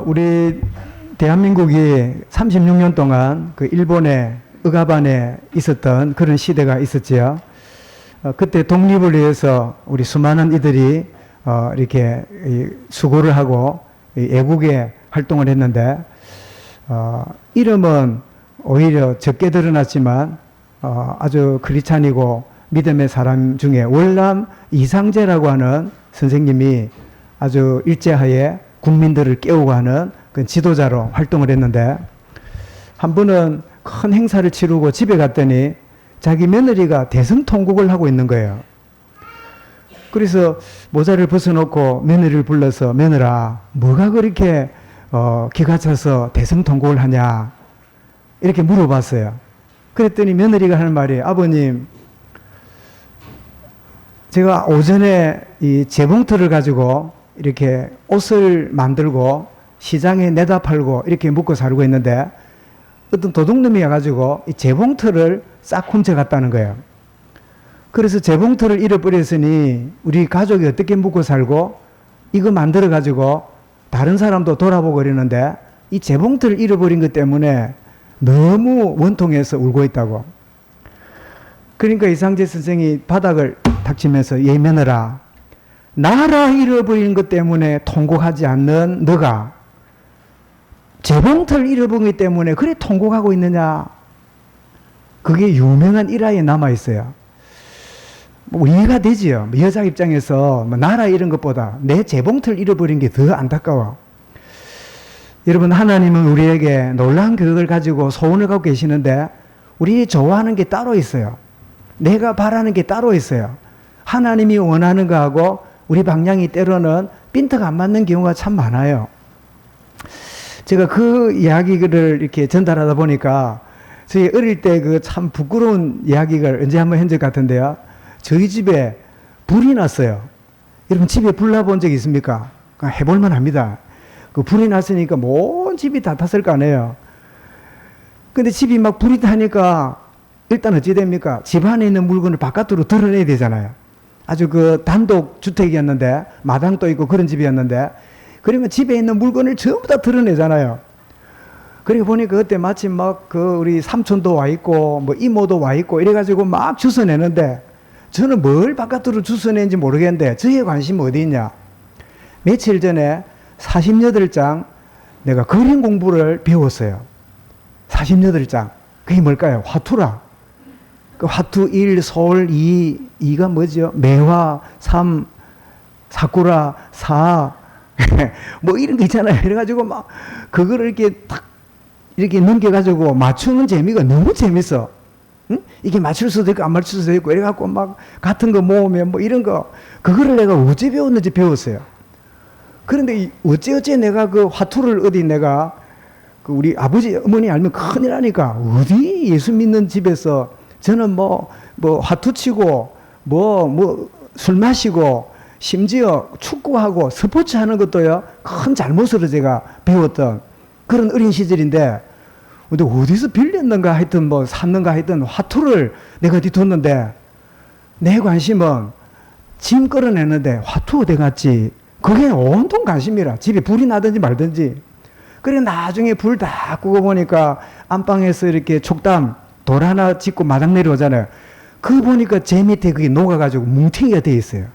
우리 대한민국이 36년 동안 그 일본의 억압 안에 있었던 그런 시대가 있었지요. 그때 독립을 위해서 우리 수많은 이들이 이렇게 수고를 하고 애국의 활동을 했는데, 이름은 오히려 적게 드러났지만 아주 크리스찬이고 믿음의 사람 중에 월남 이상재라고 하는 선생님이 아주 일제하에 국민들을 깨우고 하는 그 지도자로 활동을 했는데, 한 번은 큰 행사를 치르고 집에 갔더니 자기 며느리가 대성통곡을 하고 있는 거예요. 그래서 모자를 벗어놓고 며느리를 불러서, 며느라, 뭐가 그렇게 기가 차서 대성통곡을 하냐, 이렇게 물어봤어요. 그랬더니 며느리가 하는 말이, 아버님, 제가 오전에 이 재봉틀을 가지고 이렇게 옷을 만들고 시장에 내다 팔고 이렇게 먹고 살고 있는데, 어떤 도둑놈이 와가지고 이 재봉틀을 싹 훔쳐갔다는 거예요. 그래서 재봉틀을 잃어버렸으니 우리 가족이 어떻게 먹고 살고, 이거 만들어가지고 다른 사람도 돌아보고 그러는데 이 재봉틀을 잃어버린 것 때문에 너무 원통해서 울고 있다고. 그러니까 이상재 선생이 바닥을 탁 치면서, 얘 며느라, 나라 잃어버린 것 때문에 통곡하지 않는 너가 재봉틀 잃어버린 것 때문에 그래 통곡하고 있느냐. 그게 유명한 일화에 남아있어요. 뭐 이해가 되지요. 여자 입장에서 뭐 나라 잃은 것보다 내 재봉틀 잃어버린 게 더 안타까워. 여러분, 하나님은 우리에게 놀라운 계획을 가지고 소원을 갖고 계시는데, 우리 좋아하는 게 따로 있어요. 내가 바라는 게 따로 있어요. 하나님이 원하는 거하고 우리 방향이 때로는 핀트가 안 맞는 경우가 참 많아요. 제가 그 이야기를 이렇게 전달하다 보니까 저희 어릴 때 그 참 부끄러운 이야기를 언제 한번 한 적 같은데요. 저희 집에 불이 났어요. 여러분, 집에 불 나본 적 있습니까? 해볼만 합니다. 그 불이 났으니까 온 집이 다 탔을 거 아니에요. 근데 집이 막 불이 타니까 일단 어찌 됩니까? 집 안에 있는 물건을 바깥으로 드러내야 되잖아요. 아주 그 단독 주택이었는데, 마당도 있고 그런 집이었는데, 그러면 집에 있는 물건을 전부 다 드러내잖아요. 그리고 보니까 그때 마침 막 그 우리 삼촌도 와 있고 뭐 이모도 와 있고 이래가지고 막 주워내는데, 저는 뭘 바깥으로 주워낸지 모르겠는데 저의 관심은 어디 있냐. 며칠 전에 48장 내가 그림 공부를 배웠어요. 48장. 그게 뭘까요? 화투라. 그 화투 1, 솔 2, 2가 뭐죠? 매화 3, 사쿠라 4, 뭐 이런 거 있잖아요. 그래가지고 막 그거를 이렇게 탁 이렇게 넘겨가지고 맞추는 재미가 너무 재밌어. 응? 이게 맞출 수도 있고 안 맞출 수도 있고 이래갖고 막 같은 거 모으면 뭐 이런 거, 그거를 내가 어째 배웠는지 배웠어요. 그런데 어째 내가 그 화투를 어디 내가 그 우리 아버지 어머니 알면 큰일 나니까, 어디 예수 믿는 집에서 저는 뭐 화투 치고 술 마시고 심지어 축구하고 스포츠 하는 것도요 큰 잘못으로 제가 배웠던 그런 어린 시절인데, 근데 어디서 빌렸는가 하여튼 뭐 샀는가 하여튼 화투를 내가 어디 뒀는데, 내 관심은 짐 끌어내는데 화투 어디 갔지, 그게 온통 관심이라. 집에 불이 나든지 말든지. 그래 나중에 불 다 끄고 보니까 안방에서 이렇게 촉담 돌 하나 짚고 마당 내려오잖아요. 그거 보니까 제 밑에 그게 녹아가지고 뭉탱이가 돼 있어요.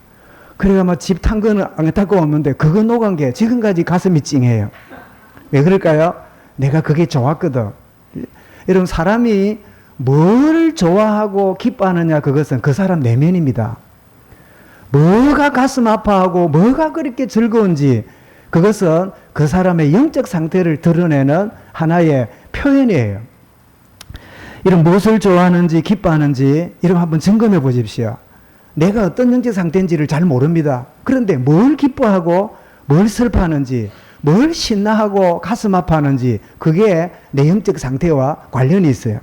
그래가 막 집 탄 거는 안타까웠는데 그거 녹은 게 지금까지 가슴이 찡해요. 왜 그럴까요? 내가 그게 좋았거든. 여러분, 사람이 뭘 좋아하고 기뻐하느냐, 그것은 그 사람 내면입니다. 뭐가 가슴 아파하고 뭐가 그렇게 즐거운지, 그것은 그 사람의 영적 상태를 드러내는 하나의 표현이에요. 이런 무엇을 좋아하는지 기뻐하는지 이런 한번 점검해 보십시오. 내가 어떤 영적 상태인지를 잘 모릅니다. 그런데 뭘 기뻐하고 뭘 슬퍼하는지, 뭘 신나하고 가슴 아파하는지, 그게 내 영적 상태와 관련이 있어요.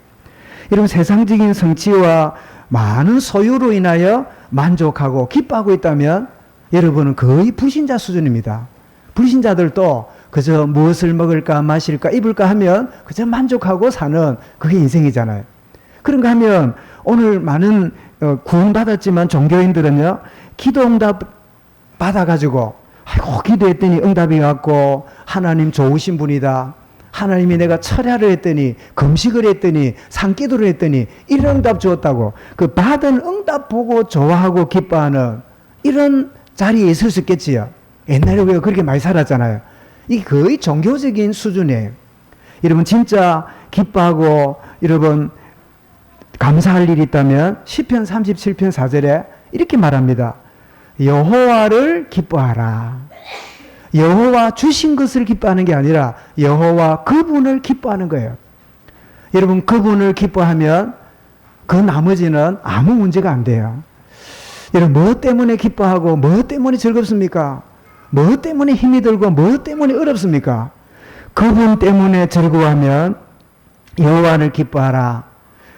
여러분, 세상적인 성취와 많은 소유로 인하여 만족하고 기뻐하고 있다면 여러분은 거의 불신자 수준입니다. 불신자들도 그저 무엇을 먹을까 마실까 입을까 하면 그저 만족하고 사는 그게 인생이잖아요. 그런가 하면 오늘 많은 구원받았지만 종교인들은요, 기도 응답 받아가지고 아이고, 기도했더니 응답이 왔고, 하나님 좋으신 분이다. 하나님이 내가 철야를 했더니, 금식을 했더니, 산기도를 했더니, 이런 응답 주었다고. 그 받은 응답 보고 좋아하고 기뻐하는 이런 자리에 있을 수 있겠지요. 옛날에 우리가 그렇게 많이 살았잖아요. 이게 거의 종교적인 수준이에요. 여러분, 진짜 기뻐하고, 여러분, 감사할 일이 있다면, 시편 37편 4절에 이렇게 말합니다. 여호와를 기뻐하라. 여호와 주신 것을 기뻐하는 게 아니라 여호와 그분을 기뻐하는 거예요. 여러분, 그분을 기뻐하면 그 나머지는 아무 문제가 안 돼요. 여러분, 뭐 때문에 기뻐하고 뭐 때문에 즐겁습니까? 뭐 때문에 힘이 들고 뭐 때문에 어렵습니까? 그분 때문에 즐거워하면 여호와를 기뻐하라.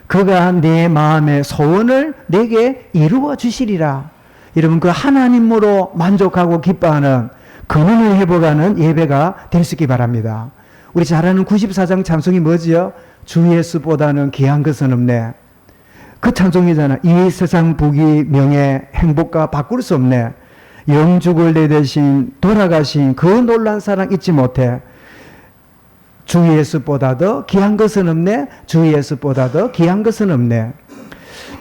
그가 내 마음의 소원을 내게 이루어 주시리라. 여러분, 그 하나님으로 만족하고 기뻐하는 근원을 회복하는 예배가 될 수 있기 바랍니다. 우리 잘 아는 94장 찬송이 뭐지요? 주 예수보다는 귀한 것은 없네. 그 찬송이잖아. 이 세상 부귀 명예 행복과 바꿀 수 없네. 영죽을 내대신 돌아가신 그 놀란 사랑 잊지 못해. 주 예수보다 더 귀한 것은 없네. 주 예수보다 더 귀한 것은 없네.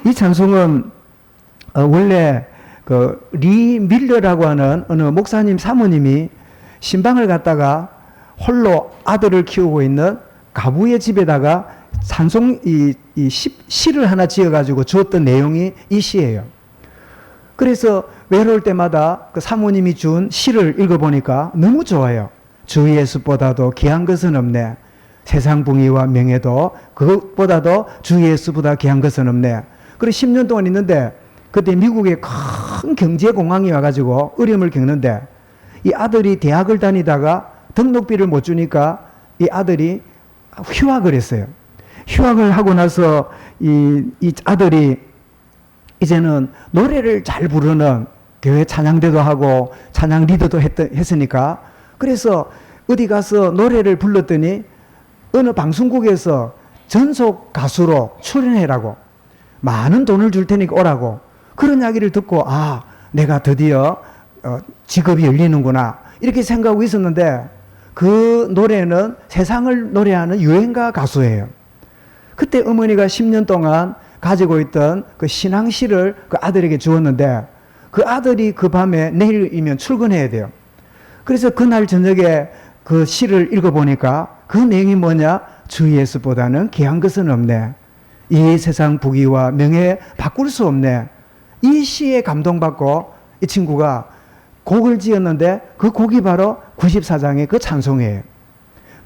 이 찬송은 원래 리 밀러라고 하는 어느 목사님 사모님이 신방을 갔다가 홀로 아들을 키우고 있는 가부의 집에다가 찬송 시를 하나 지어가지고 주었던 내용이 이 시예요. 그래서 외로울 때마다 그 사모님이 준 시를 읽어보니까 너무 좋아요. 주 예수보다도 귀한 것은 없네. 세상 붕위와 명예도 그것보다도 주 예수보다 귀한 것은 없네. 그리고 10년 동안 있는데 그때 미국에 큰 경제 공황이 와가지고 어려움을 겪는데 이 아들이 대학을 다니다가 등록비를 못 주니까 이 아들이 휴학을 했어요. 휴학을 하고 나서 이 아들이 이제는 노래를 잘 부르는 교회 찬양대도 하고 찬양 리더도 했으니까 그래서 어디 가서 노래를 불렀더니 어느 방송국에서 전속 가수로 출연해라고 많은 돈을 줄 테니까 오라고 그런 이야기를 듣고 아 내가 드디어 직업이 열리는구나 이렇게 생각하고 있었는데 그 노래는 세상을 노래하는 유행가 가수예요. 그때 어머니가 10년 동안 가지고 있던 그 신앙시를 그 아들에게 주었는데 그 아들이 그 밤에 내일이면 출근해야 돼요. 그래서 그날 저녁에 그 시를 읽어보니까 그 내용이 뭐냐? 주 예수보다는 귀한 것은 없네. 이 세상 부귀와 명예 바꿀 수 없네. 이 시에 감동받고 이 친구가 곡을 지었는데 그 곡이 바로 94장의 그 찬송이에요.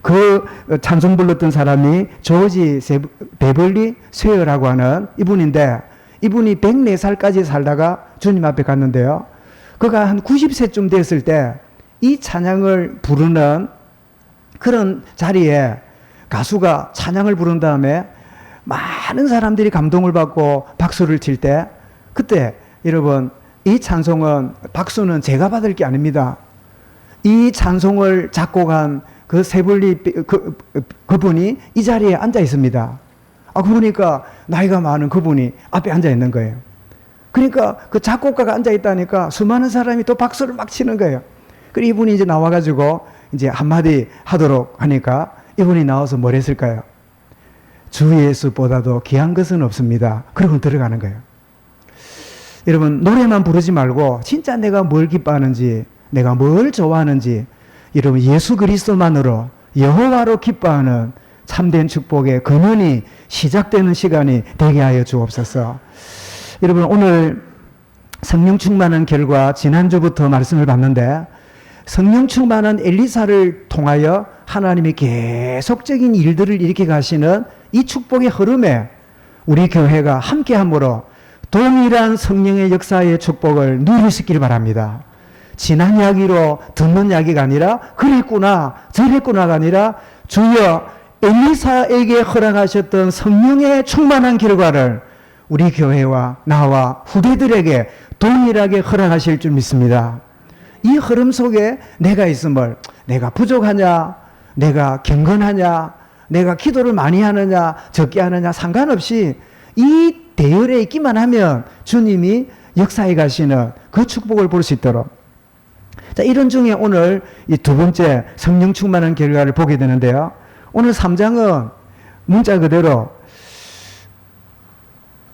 그 찬송 불렀던 사람이 조지 베벌리 스웨어라고 하는 이분인데 이분이 104살까지 살다가 주님 앞에 갔는데요. 그가 한 90세쯤 됐을 때 이 찬양을 부르는 그런 자리에 가수가 찬양을 부른 다음에 많은 사람들이 감동을 받고 박수를 칠 때 그때 여러분 이 찬송은 박수는 제가 받을 게 아닙니다. 이 찬송을 작곡한 그 세벌리 그분이 이 자리에 앉아 있습니다. 그러니까 나이가 많은 그분이 앞에 앉아 있는 거예요. 그러니까 그 작곡가가 앉아 있다니까 수많은 사람이 또 박수를 막 치는 거예요. 그리고 이분이 이제 나와가지고 이제 한마디 하도록 하니까 이분이 나와서 뭘 했을까요? 주 예수보다도 귀한 것은 없습니다. 그러고 들어가는 거예요. 여러분 노래만 부르지 말고 진짜 내가 뭘 기뻐하는지 내가 뭘 좋아하는지 여러분 예수 그리스도만으로 여호와로 기뻐하는 참된 축복의 근원이 시작되는 시간이 되게 하여 주옵소서. 여러분 오늘 성령 충만한 결과 지난주부터 말씀을 봤는데 성령 충만한 엘리사를 통하여 하나님이 계속적인 일들을 일으켜 가시는 이 축복의 흐름에 우리 교회가 함께함으로 동일한 성령의 역사의 축복을 누릴 수 있기를 바랍니다. 지난 이야기로 듣는 이야기가 아니라 그랬구나 저랬구나가 아니라 주여 엘리사에게 허락하셨던 성령의 충만한 결과를 우리 교회와 나와 후대들에게 동일하게 허락하실 줄 믿습니다. 이 흐름 속에 내가 있음을 내가 부족하냐 내가 경건하냐 내가 기도를 많이 하느냐 적게 하느냐 상관없이 이 대열에 있기만 하면 주님이 역사해 가시는 그 축복을 볼 수 있도록 자, 이런 중에 오늘 이 두 번째 성령 충만한 결과를 보게 되는데요. 오늘 3장은 문자 그대로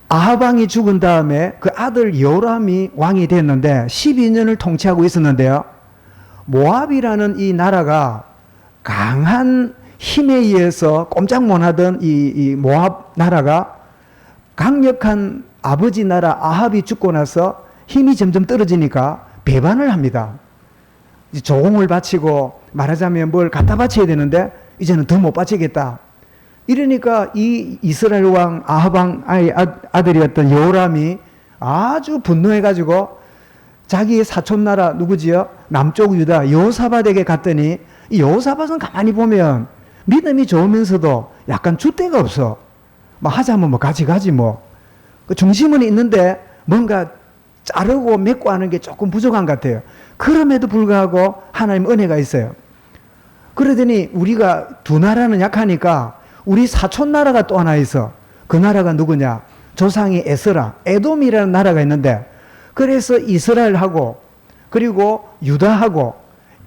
아합 왕이 죽은 다음에 그 아들 요람이 왕이 됐는데 12년을 통치하고 있었는데요. 모압이라는 이 나라가 강한 힘에 의해서 꼼짝 못하던 이 모압 나라가 강력한 아버지 나라 아합이 죽고 나서 힘이 점점 떨어지니까 배반을 합니다. 조공을 바치고 말하자면 뭘 갖다 바쳐야 되는데 이제는 더 못 바치겠다. 이러니까 이 이스라엘 왕 아합 왕 아들이었던 요람이 아주 분노해가지고 자기의 사촌 나라 누구지요? 남쪽 유다 여호사밧에게 갔더니 이 여호사밧은 가만히 보면 믿음이 좋으면서도 약간 줏대가 없어. 뭐 하자면 뭐 같이 가지 뭐. 그 중심은 있는데 뭔가 자르고 맺고 하는 게 조금 부족한 것 같아요. 그럼에도 불구하고 하나님 은혜가 있어요. 그러더니 우리가 두 나라는 약하니까 우리 사촌 나라가 또 하나 있어. 그 나라가 누구냐? 조상이 에스라, 에돔이라는 나라가 있는데 그래서 이스라엘하고 그리고 유다하고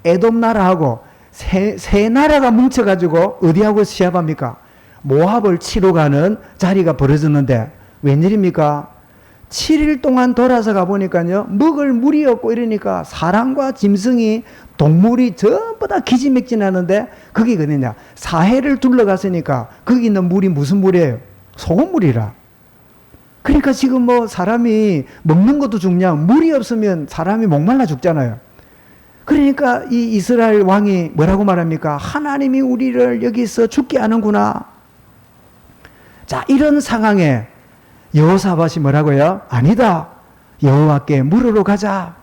에돔 나라하고 세 나라가 뭉쳐가지고 어디하고 시합합니까? 모압을 치러 가는 자리가 벌어졌는데 웬일입니까? 7일 동안 돌아서 가보니까요, 먹을 물이 없고 이러니까 사람과 짐승이 동물이 전부 다 기지맥진하는데 그게 어디냐? 사해를 둘러갔으니까 거기 있는 물이 무슨 물이에요? 소금물이라. 그러니까 지금 뭐 사람이 먹는 것도 중요하고 물이 없으면 사람이 목말라 죽잖아요. 그러니까 이 이스라엘 왕이 뭐라고 말합니까? 하나님이 우리를 여기서 죽게 하는구나. 자, 이런 상황에 여호사밧이 뭐라고요? 아니다. 여호와께 물으러 가자.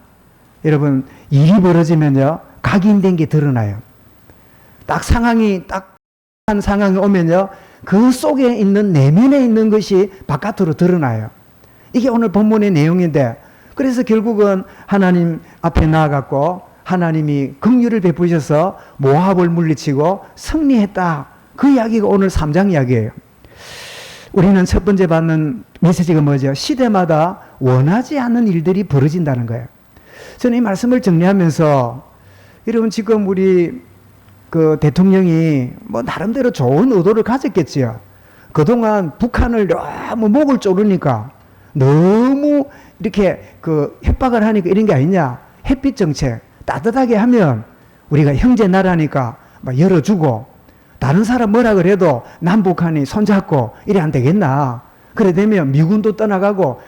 여러분, 일이 벌어지면요, 각인된 게 드러나요. 딱 한 상황이 오면요, 그 속에 있는 내면에 있는 것이 바깥으로 드러나요. 이게 오늘 본문의 내용인데, 그래서 결국은 하나님 앞에 나아갔고 하나님이 긍휼을 베푸셔서 모압을 물리치고 승리했다. 그 이야기가 오늘 3장 이야기예요. 우리는 첫 번째 받는 메시지가 뭐죠? 시대마다 원하지 않는 일들이 벌어진다는 거예요. 저는 이 말씀을 정리하면서 여러분 지금 우리 그 대통령이 뭐 나름대로 좋은 의도를 가졌겠지요. 그동안 북한을 너무 목을 조르니까 너무 이렇게 그 협박을 하니까 이런 게 아니냐. 햇빛 정책 따뜻하게 하면 우리가 형제 나라니까 막 열어주고 다른 사람 뭐라 그래도 남북한이 손잡고 이래 안 되겠나. 그래 되면 미군도 떠나가고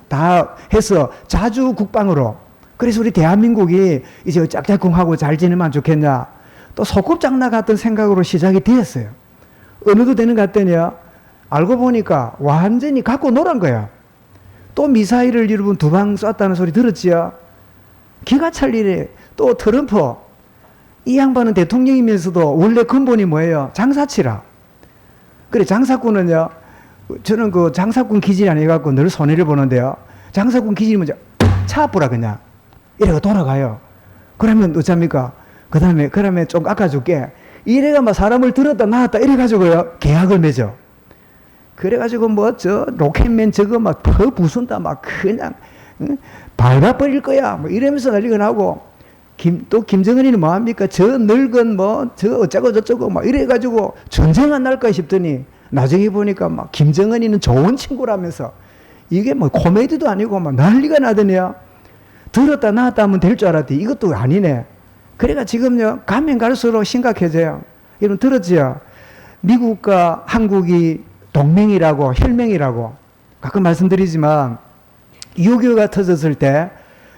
다 해서 자주 국방으로. 그래서 우리 대한민국이 이제 짝짝꿍하고 잘 지내면 좋겠냐. 또 소꿉장난 같은 생각으로 시작이 되었어요. 어느도 되는 것 같더니요. 알고 보니까 완전히 갖고 놀은 거야. 또 미사일을 여러분 2방 쐈다는 소리 들었지요. 기가 찰 일에 또 트럼프. 이 양반은 대통령이면서도 원래 근본이 뭐예요? 장사치라. 그래 장사꾼은요. 저는 그 장사꾼 기질이 아니갖고 늘 손해를 보는데요. 장사꾼 기질이 뭐죠? 차 앞으라 그냥. 이래가 돌아가요. 그러면 어쩝니까? 그러면 좀 깎아줄게. 이래가 막 사람을 들었다 놨다 이래가지고요. 계약을 맺어. 그래가지고 뭐 저 로켓맨 저거 막 퍼 부순다 막 그냥 밟아버릴 거야. 뭐 이러면서 난리가 나고. 또 김정은이는 뭐합니까? 저 늙은 뭐 저 어쩌고 저쩌고 막 이래가지고 전쟁 안 날까 싶더니 나중에 보니까 막 김정은이는 좋은 친구라면서 이게 뭐 코미디도 아니고 막 난리가 나더니요. 들었다 놨다 하면 될 줄 알았더니 이것도 아니네. 그래가 지금요 가면 갈수록 심각해져요. 여러분 들었지요? 미국과 한국이 동맹이라고 혈맹이라고 가끔 말씀드리지만 6.25가 터졌을 때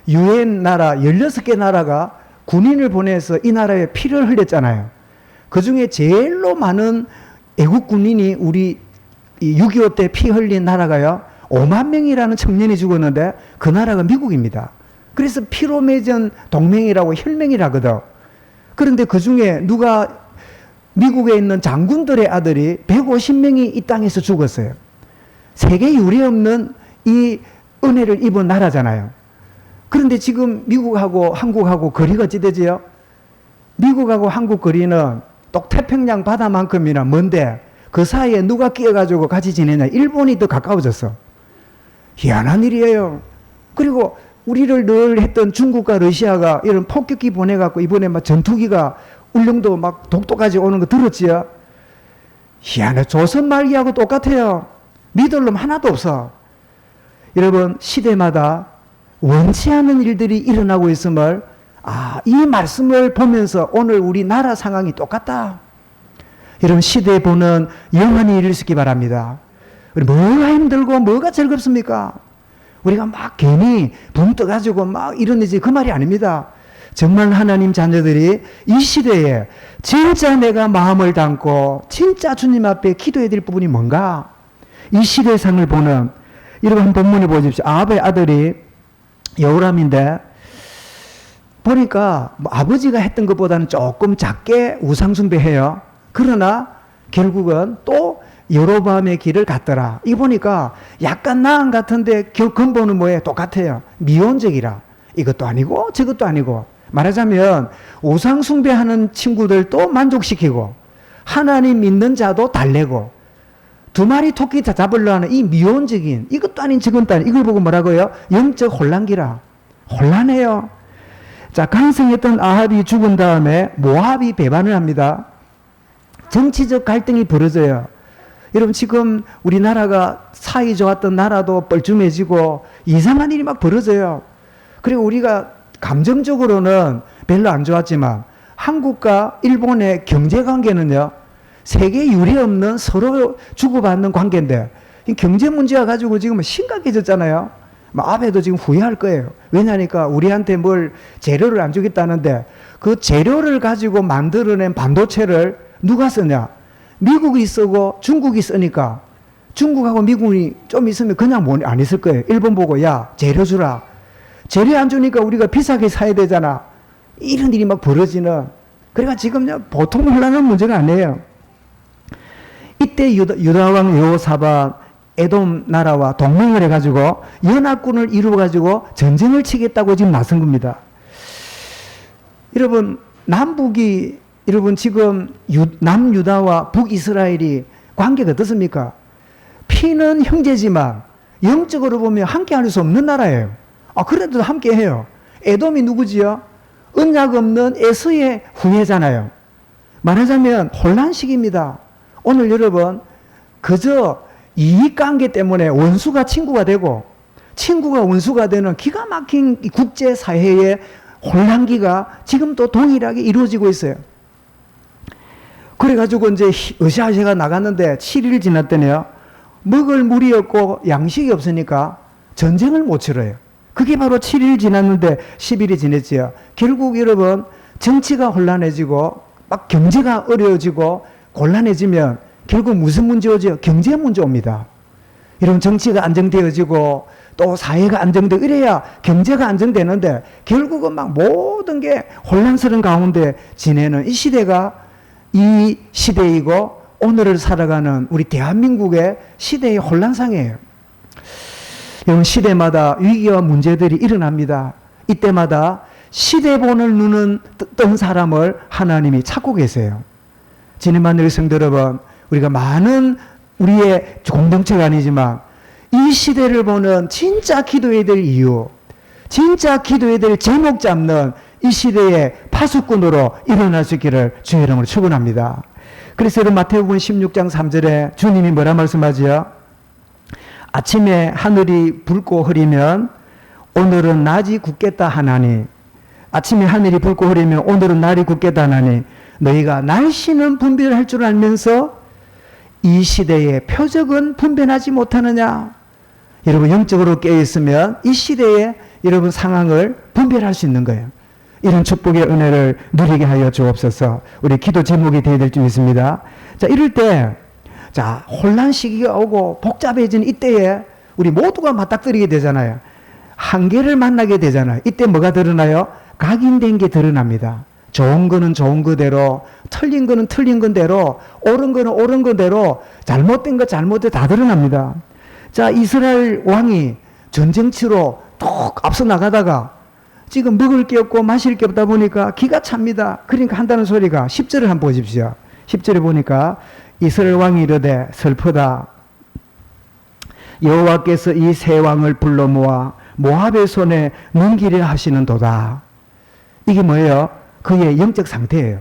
유엔 나라 16개 나라가 군인을 보내서 이 나라에 피를 흘렸잖아요. 그 중에 제일로 많은 애국 군인이 우리 6.25 때 피 흘린 나라가요. 5만 명이라는 청년이 죽었는데 그 나라가 미국입니다. 그래서 피로 맺은 동맹이라고 혈맹이라거든. 그런데 그 중에 누가 미국에 있는 장군들의 아들이 150명이 이 땅에서 죽었어요. 세계 유례 없는 이 은혜를 입은 나라잖아요. 그런데 지금 미국하고 한국하고 거리가 어찌 되지요? 미국하고 한국 거리는 북태평양 바다만큼이나 먼데 그 사이에 누가 끼어가지고 같이 지내냐? 일본이 더 가까워졌어. 희한한 일이에요. 그리고 우리를 늘 했던 중국과 러시아가 이런 폭격기 보내갖고 이번에 막 전투기가 울릉도 막 독도까지 오는 거 들었지요? 희한해. 조선 말기하고 똑같아요. 믿을 놈 하나도 없어. 여러분, 시대마다 원치 않은 일들이 일어나고 있음을, 이 말씀을 보면서 오늘 우리나라 상황이 똑같다. 여러분, 시대에 보는 영원히 이룰 수 있기 바랍니다. 우리 뭐가 힘들고 뭐가 즐겁습니까? 우리가 막 괜히 붕 떠가지고 막 이러는지 그 말이 아닙니다. 정말 하나님 자녀들이 이 시대에 진짜 내가 마음을 담고 진짜 주님 앞에 기도해야 될 부분이 뭔가? 이 시대의 상을 보는, 여러분 한 본문에 보십시오. 아합의 아들이 여호람인데 보니까 뭐 아버지가 했던 것보다는 조금 작게 우상숭배해요. 그러나 결국은 또 여로보암의 길을 갔더라. 이 보니까 약간 나은 같은데 근본은 뭐예요? 똑같아요. 미온적이라. 이것도 아니고 저것도 아니고. 말하자면 우상숭배하는 친구들도 만족시키고 하나님 믿는 자도 달래고 두 마리 토끼 다 잡으려 하는 이 미온적인, 이것도 아닌 저것도 아닌, 이걸 보고 뭐라고요? 영적 혼란기라. 혼란해요. 자, 강성했던 아합이 죽은 다음에 모압이 배반을 합니다. 정치적 갈등이 벌어져요. 여러분, 지금 우리나라가 사이 좋았던 나라도 뻘쭘해지고 이상한 일이 막 벌어져요. 그리고 우리가 감정적으로는 별로 안 좋았지만 한국과 일본의 경제관계는요, 세계 유례 없는 서로 주고받는 관계인데 이 경제 문제가 가지고 지금 심각해졌잖아요. 앞에도 지금 후회할 거예요. 왜냐니까 우리한테 뭘 재료를 안 주겠다는데 그 재료를 가지고 만들어낸 반도체를 누가 쓰냐? 미국이 쓰고 중국이 쓰니까 중국하고 미국이 좀 있으면 그냥 안 있을 거예요. 일본 보고 야 재료 주라. 재료 안 주니까 우리가 비싸게 사야 되잖아. 이런 일이 막 벌어지는. 그러니까 지금 보통 혼란한 문제가 아니에요. 이때 유다왕 여호사밧 에돔 나라와 동맹을 해가지고 연합군을 이루어가지고 전쟁을 치겠다고 지금 나선 겁니다. 여러분, 남북이, 여러분 지금 남유다와 북이스라엘이 관계가 어떻습니까? 피는 형제지만 영적으로 보면 함께 할 수 없는 나라예요. 그래도 함께 해요. 에돔이 누구지요? 언약 없는 에서의 후예잖아요. 말하자면 혼란식입니다. 오늘 여러분, 그저 이익관계 때문에 원수가 친구가 되고 친구가 원수가 되는 기가 막힌 국제사회의 혼란기가 지금도 동일하게 이루어지고 있어요. 그래가지고 이제 으쌰으쌰가 나갔는데 7일 지났더니요, 먹을 물이 없고 양식이 없으니까 전쟁을 못 치러요. 그게 바로 7일 지났는데 10일이 지냈지요. 결국 여러분, 정치가 혼란해지고 막 경제가 어려워지고 곤란해지면 결국 무슨 문제 오죠? 경제 문제 옵니다. 이런 정치가 안정되어지고 또 사회가 안정되고 이래야 경제가 안정되는데 결국은 막 모든 게 혼란스러운 가운데 지내는 이 시대가 이 시대이고 오늘을 살아가는 우리 대한민국의 시대의 혼란상이에요. 여러분, 시대마다 위기와 문제들이 일어납니다. 이때마다 시대 보는 눈은 뜬 사람을 하나님이 찾고 계세요. 지난번 성도 여러분, 우리가 많은 우리의 공동체가 아니지만 이 시대를 보는 진짜 기도해야 될 이유, 진짜 기도해야 될 제목 잡는 이 시대의 파수꾼으로 일어날 수 있기를 주의 이름으로 축원합니다. 그래서 여러분, 마태복음 16장 3절에 주님이 뭐라 말씀하지요? 아침에 하늘이 붉고 흐리면 오늘은 낮이 굳겠다 하나니, 아침에 하늘이 붉고 흐리면 오늘은 날이 굳겠다 하나니, 너희가 날씨는 분별할 줄 알면서 이 시대의 표적은 분별하지 못하느냐? 여러분, 영적으로 깨어있으면 이 시대의 여러분 상황을 분별할 수 있는 거예요. 이런 축복의 은혜를 누리게 하여 주옵소서. 우리 기도 제목이 되어야 될 줄 믿습니다. 자, 이럴 때, 자, 혼란 시기가 오고 복잡해진 이때에 우리 모두가 맞닥뜨리게 되잖아요. 한계를 만나게 되잖아요. 이때 뭐가 드러나요? 각인된 게 드러납니다. 좋은 거는 좋은 거대로, 틀린 거는 틀린 건대로, 옳은 거는 옳은 건대로, 잘못된 거 잘못된 다 드러납니다. 자, 이스라엘 왕이 전쟁치로 톡 앞서 나가다가 지금 먹을 게 없고 마실 게 없다 보니까 기가 찹니다. 그러니까 한다는 소리가 10절을 한번 보십시오. 10절에 보니까 이스라엘 왕이 이르되 슬프다. 여호와께서 이 세 왕을 불러 모아 모압의 손에 넘기려 하시는 도다. 이게 뭐예요? 그의 영적 상태예요.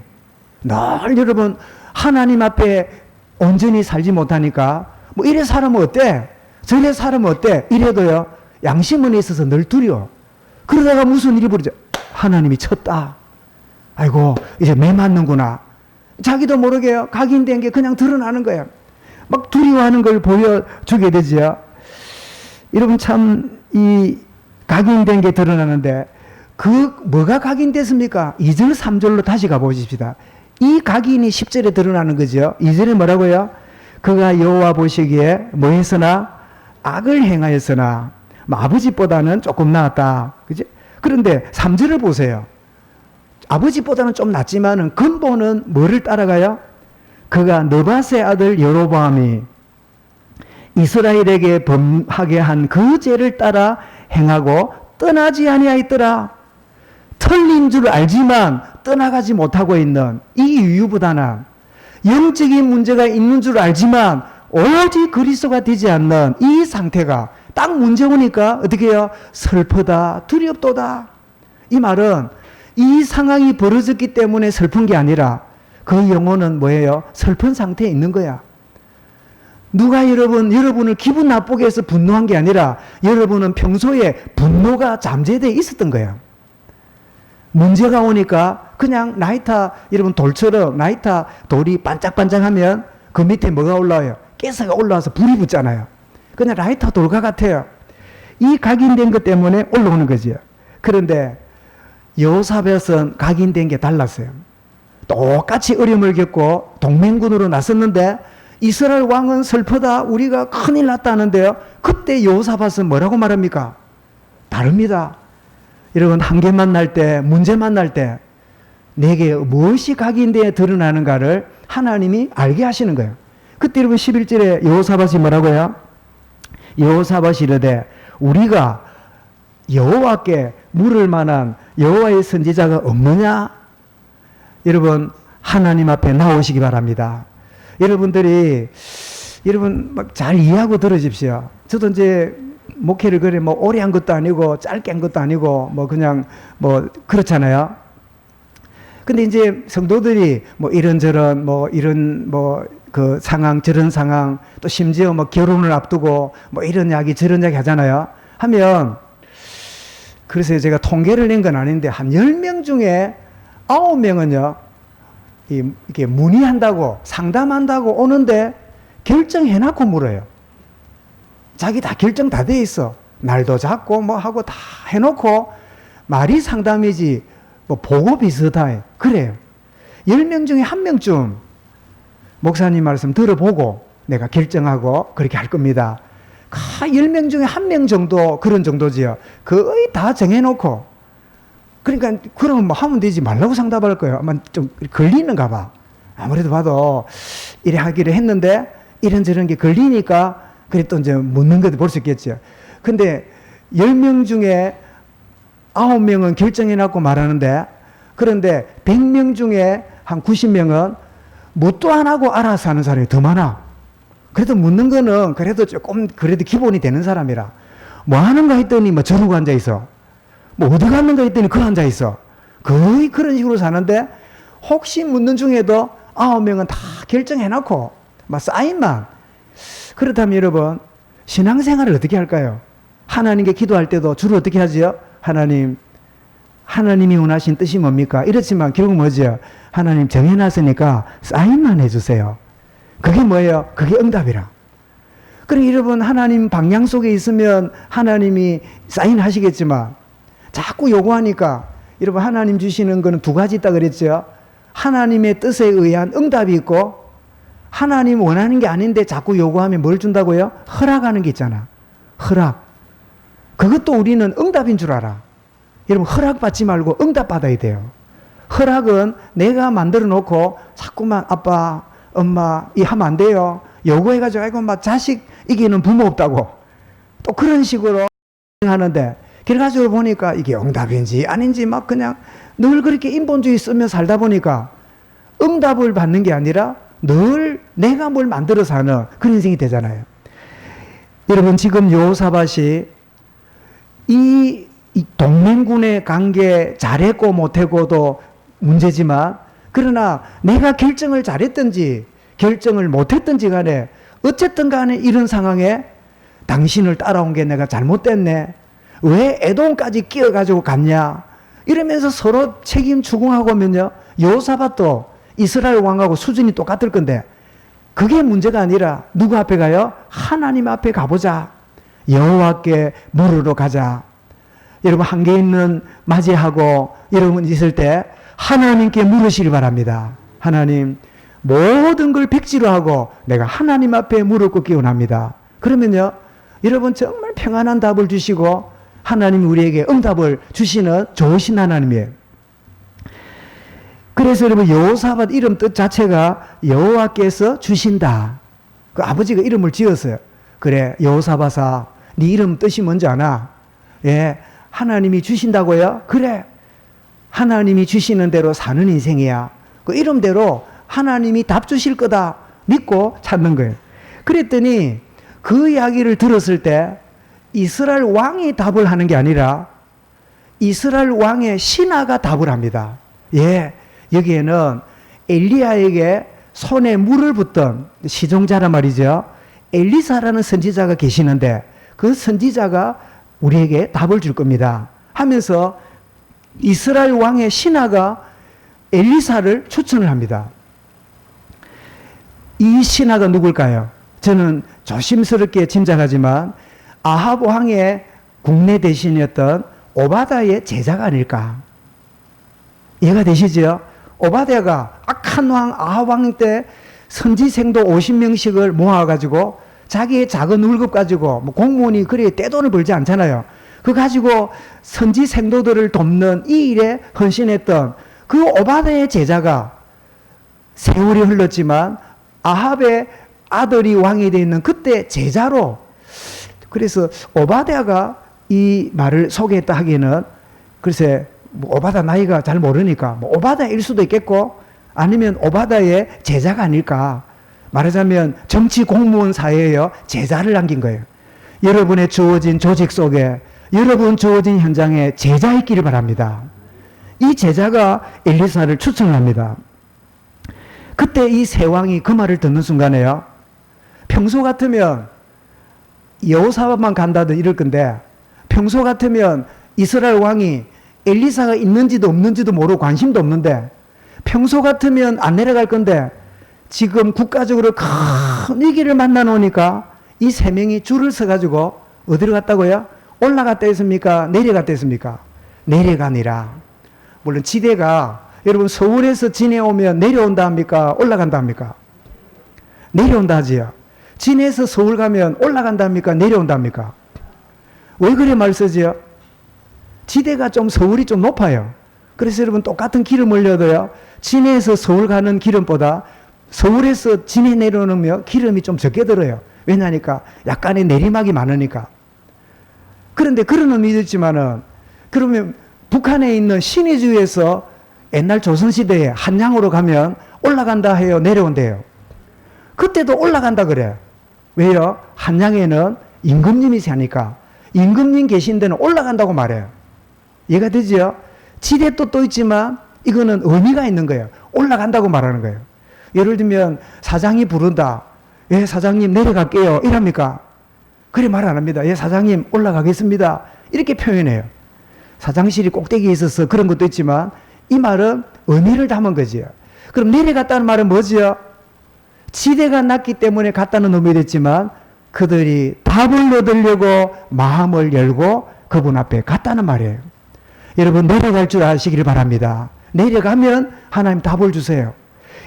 늘 여러분 하나님 앞에 온전히 살지 못하니까 뭐 이래 살면 어때? 저래 살면 어때? 이래도요 양심은 있어서 늘 두려워. 그러다가 무슨 일이 벌어져? 하나님이 쳤다. 아이고 이제 매 맞는구나. 자기도 모르게요 각인된 게 그냥 드러나는 거예요. 막 두려워하는 걸 보여주게 되죠. 여러분 참 이 각인된 게 드러나는데 그 뭐가 각인됐습니까? 2절 3절로 다시 가보십시다. 이 각인이 10절에 드러나는 거죠. 2절에 뭐라고요? 그가 여호와 보시기에 뭐 했으나 악을 행하였으나 아버지보다는 조금 나았다. 그지? 그런데 3절을 보세요. 아버지보다는 좀 낫지만은 근본은 뭐를 따라가요? 그가 느밧의 아들 여로보암이 이스라엘에게 범하게 한 그 죄를 따라 행하고 떠나지 아니하였더라. 틀린 줄 알지만 떠나가지 못하고 있는 이 이유보다는 영적인 문제가 있는 줄 알지만 오직 그리스도가 되지 않는 이 상태가 딱 문제 오니까 어떻게 해요? 슬프다, 두렵도다. 이 말은 이 상황이 벌어졌기 때문에 슬픈 게 아니라 그 영혼은 뭐예요? 슬픈 상태에 있는 거야. 누가 여러분을 기분 나쁘게 해서 분노한 게 아니라 여러분은 평소에 분노가 잠재되어 있었던 거야. 문제가 오니까 그냥 나이타 여러분 돌처럼 나이타 돌이 반짝반짝하면 그 밑에 뭐가 올라와요? 가스가 올라와서 불이 붙잖아요. 그냥 라이터 돌과 같아요. 이 각인된 것 때문에 올라오는 거죠. 그런데 여호사밧은 각인된 게 달랐어요. 똑같이 어려움을 겪고 동맹군으로 나섰는데 이스라엘 왕은 슬프다 우리가 큰일 났다는데요. 그때 여호사밧은 뭐라고 말합니까? 다릅니다. 여러분 한계 만날 때 문제 만날 때 내게 무엇이 각인되어 드러나는가를 하나님이 알게 하시는 거예요. 그때 여러분 11절에 여호사밧이 뭐라고요? 여호사밧이 이르되 우리가 여호와께 물을 만한 여호와의 선지자가 없느냐? 여러분 하나님 앞에 나오시기 바랍니다. 여러분들이 여러분 막 잘 이해하고 들으십시오. 저도 이제 목회를 그래 뭐 오래 한 것도 아니고 짧게 한 것도 아니고 뭐 그냥 뭐 그렇잖아요. 근데 이제 성도들이 뭐 이런저런 뭐 이런 뭐 그 상황 저런 상황 또 심지어 뭐 결혼을 앞두고 뭐 이런 이야기 저런 이야기 하잖아요. 하면 그래서 제가 통계를 낸 건 아닌데 한 10명 중에 9명은요. 이렇게 문의한다고 상담한다고 오는데 결정해놓고 물어요. 자기 다 결정 다 돼 있어. 날도 잡고 뭐 하고 다 해놓고 말이 상담이지 뭐 보고 비슷해. 그래요. 10명 중에 1명쯤 목사님 말씀 들어보고 내가 결정하고 그렇게 할 겁니다. 10명 중에 1명 정도 그런 정도지요. 거의 다 정해놓고 그러니까 그러면 뭐 하면 되지 말라고 상담할 거예요. 아마 좀 걸리는가 봐. 아무래도 봐도 이래 하기로 했는데 이런저런 게 걸리니까 그래 또 이제 묻는 것도 볼 수 있겠죠. 근데 10명 중에 9명은 결정해놨고 말하는데 그런데 100명 중에 한 90명은 묻도 안 하고 알아서 하는 사람이 더 많아. 그래도 묻는 거는 그래도 조금 그래도 기본이 되는 사람이라 뭐 하는가 했더니 뭐 저러고 앉아있어. 뭐 어디 갔는가 했더니 그 앉아있어. 거의 그런 식으로 사는데 혹시 묻는 중에도 9명은 다 결정해놓고 막 사인만. 그렇다면 여러분 신앙생활을 어떻게 할까요? 하나님께 기도할 때도 주로 어떻게 하지요? 하나님이 원하신 뜻이 뭡니까? 이렇지만 결국 뭐죠? 하나님 정해놨으니까 사인만 해주세요. 그게 뭐예요? 그게 응답이라. 그러니까 여러분 하나님 방향 속에 있으면 하나님이 사인하시겠지만 자꾸 요구하니까 여러분 하나님 주시는 거는 두 가지 있다 그랬죠. 하나님의 뜻에 의한 응답이 있고 하나님 원하는 게 아닌데 자꾸 요구하면 뭘 준다고요? 허락하는 게 있잖아. 허락. 그것도 우리는 응답인 줄 알아. 여러분 허락받지 말고 응답 받아야 돼요. 허락은 내가 만들어 놓고 자꾸만 아빠 엄마 이 하면 안 돼요. 요구해가지고 아이고 막 자식 이기는 부모 없다고 또 그런 식으로 하는데 결과적으로 보니까 이게 응답인지 아닌지 막 그냥 늘 그렇게 인본주의 쓰며 살다 보니까 응답을 받는 게 아니라 늘 내가 뭘 만들어서 하는 그런 인생이 되잖아요. 여러분 지금 여호사밧이 이 동맹군의 관계 잘했고 못했고도 문제지만, 그러나 내가 결정을 잘했든지 결정을 못했든지 간에 어쨌든 간에 이런 상황에 당신을 따라온 게 내가 잘못됐네, 왜 에돔까지 끼어가지고 갔냐, 이러면서 서로 책임 추궁하고 하면요, 여호사밧도 이스라엘 왕하고 수준이 똑같을 건데, 그게 문제가 아니라 누구 앞에 가요? 하나님 앞에 가보자. 여호와께 물으러 가자. 여러분, 한계 있는 맞이하고 여러분 있을 때 하나님께 물으시기 바랍니다. 하나님, 모든 걸 백지로 하고 내가 하나님 앞에 무릎 꿇기 원합니다. 그러면요, 여러분 정말 평안한 답을 주시고 하나님 우리에게 응답을 주시는 좋으신 하나님이에요. 그래서 여러분, 여호사밧 이름 뜻 자체가 여호와께서 주신다. 그 아버지가 이름을 지었어요. 그래, 여호사밧아, 네 이름 뜻이 뭔지 아나? 예, 하나님이 주신다고요? 그래, 하나님이 주시는 대로 사는 인생이야. 그 이름대로 하나님이 답 주실 거다 믿고 찾는 거예요. 그랬더니 그 이야기를 들었을 때 이스라엘 왕이 답을 하는 게 아니라 이스라엘 왕의 신하가 답을 합니다. 예, 여기에는 엘리야에게 손에 물을 붓던 시종자란 말이죠. 엘리사라는 선지자가 계시는데 그 선지자가 우리에게 답을 줄 겁니다 하면서 이스라엘 왕의 신하가 엘리사를 추천을 합니다. 이 신하가 누굴까요? 저는 조심스럽게 짐작하지만 아합 왕의 국내 대신이었던 오바다의 제자가 아닐까. 이해가 되시죠? 오바다가 악한 왕 아합 왕 때 선지생도 50명씩을 모아가지고 자기의 작은 월급 가지고, 뭐 공무원이 그래 떼돈을 벌지 않잖아요. 그 가지고 선지생도들을 돕는 이 일에 헌신했던 그 오바다의 제자가 세월이 흘렀지만 아합의 아들이 왕이 되어 있는 그때 제자로, 그래서 오바다가 이 말을 소개했다 하기에는 글쎄, 뭐 오바다 나이가 잘 모르니까 뭐 오바다일 수도 있겠고 아니면 오바다의 제자가 아닐까. 말하자면 정치 공무원 사회에요, 제자를 남긴 거예요. 여러분의 주어진 조직 속에, 여러분 주어진 현장에 제자 있기를 바랍니다. 이 제자가 엘리사를 추천합니다. 그때 이 세 왕이 그 말을 듣는 순간에요, 평소 같으면 여호사밧만 간다든 이럴 건데, 평소 같으면 이스라엘 왕이 엘리사가 있는지도 없는지도 모르고 관심도 없는데, 평소 같으면 안 내려갈 건데 지금 국가적으로 큰 위기를 만나 놓으니까 이 세 명이 줄을 서가지고 어디로 갔다고요? 올라갔다 했습니까? 내려갔다 했습니까? 내려가니라. 물론 지대가, 여러분 서울에서 진해오면 내려온다 합니까? 올라간다 합니까? 내려온다 하지요. 진해에서 서울 가면 올라간다 합니까? 내려온다 합니까? 왜 그래 말 쓰지요? 지대가 좀 서울이 좀 높아요. 그래서 여러분 똑같은 기름 올려도요, 진해에서 서울 가는 기름보다 서울에서 진해 내려오면 기름이 좀 적게 들어요. 왜냐하니까 약간의 내리막이 많으니까. 그런데 그런 의미도 있지만은, 그러면 북한에 있는 신의주에서 옛날 조선시대에 한양으로 가면 올라간다 해요, 내려온대요? 그때도 올라간다 그래. 왜요? 한양에는 임금님이 사니까 임금님 계신 데는 올라간다고 말해요. 이해가 되죠? 지대도 또 있지만 이거는 의미가 있는 거예요. 올라간다고 말하는 거예요. 예를 들면 사장이 부른다. 예, 사장님 내려갈게요. 이랍니까? 그래 말 안 합니다. 예, 사장님 올라가겠습니다. 이렇게 표현해요. 사장실이 꼭대기에 있어서 그런 것도 있지만 이 말은 의미를 담은 거지요. 그럼 내려갔다는 말은 뭐지요? 지대가 낮기 때문에 갔다는 의미도 있지만 그들이 답을 얻으려고 마음을 열고 그분 앞에 갔다는 말이에요. 여러분 내려갈 줄 아시기를 바랍니다. 내려가면 하나님 답을 주세요.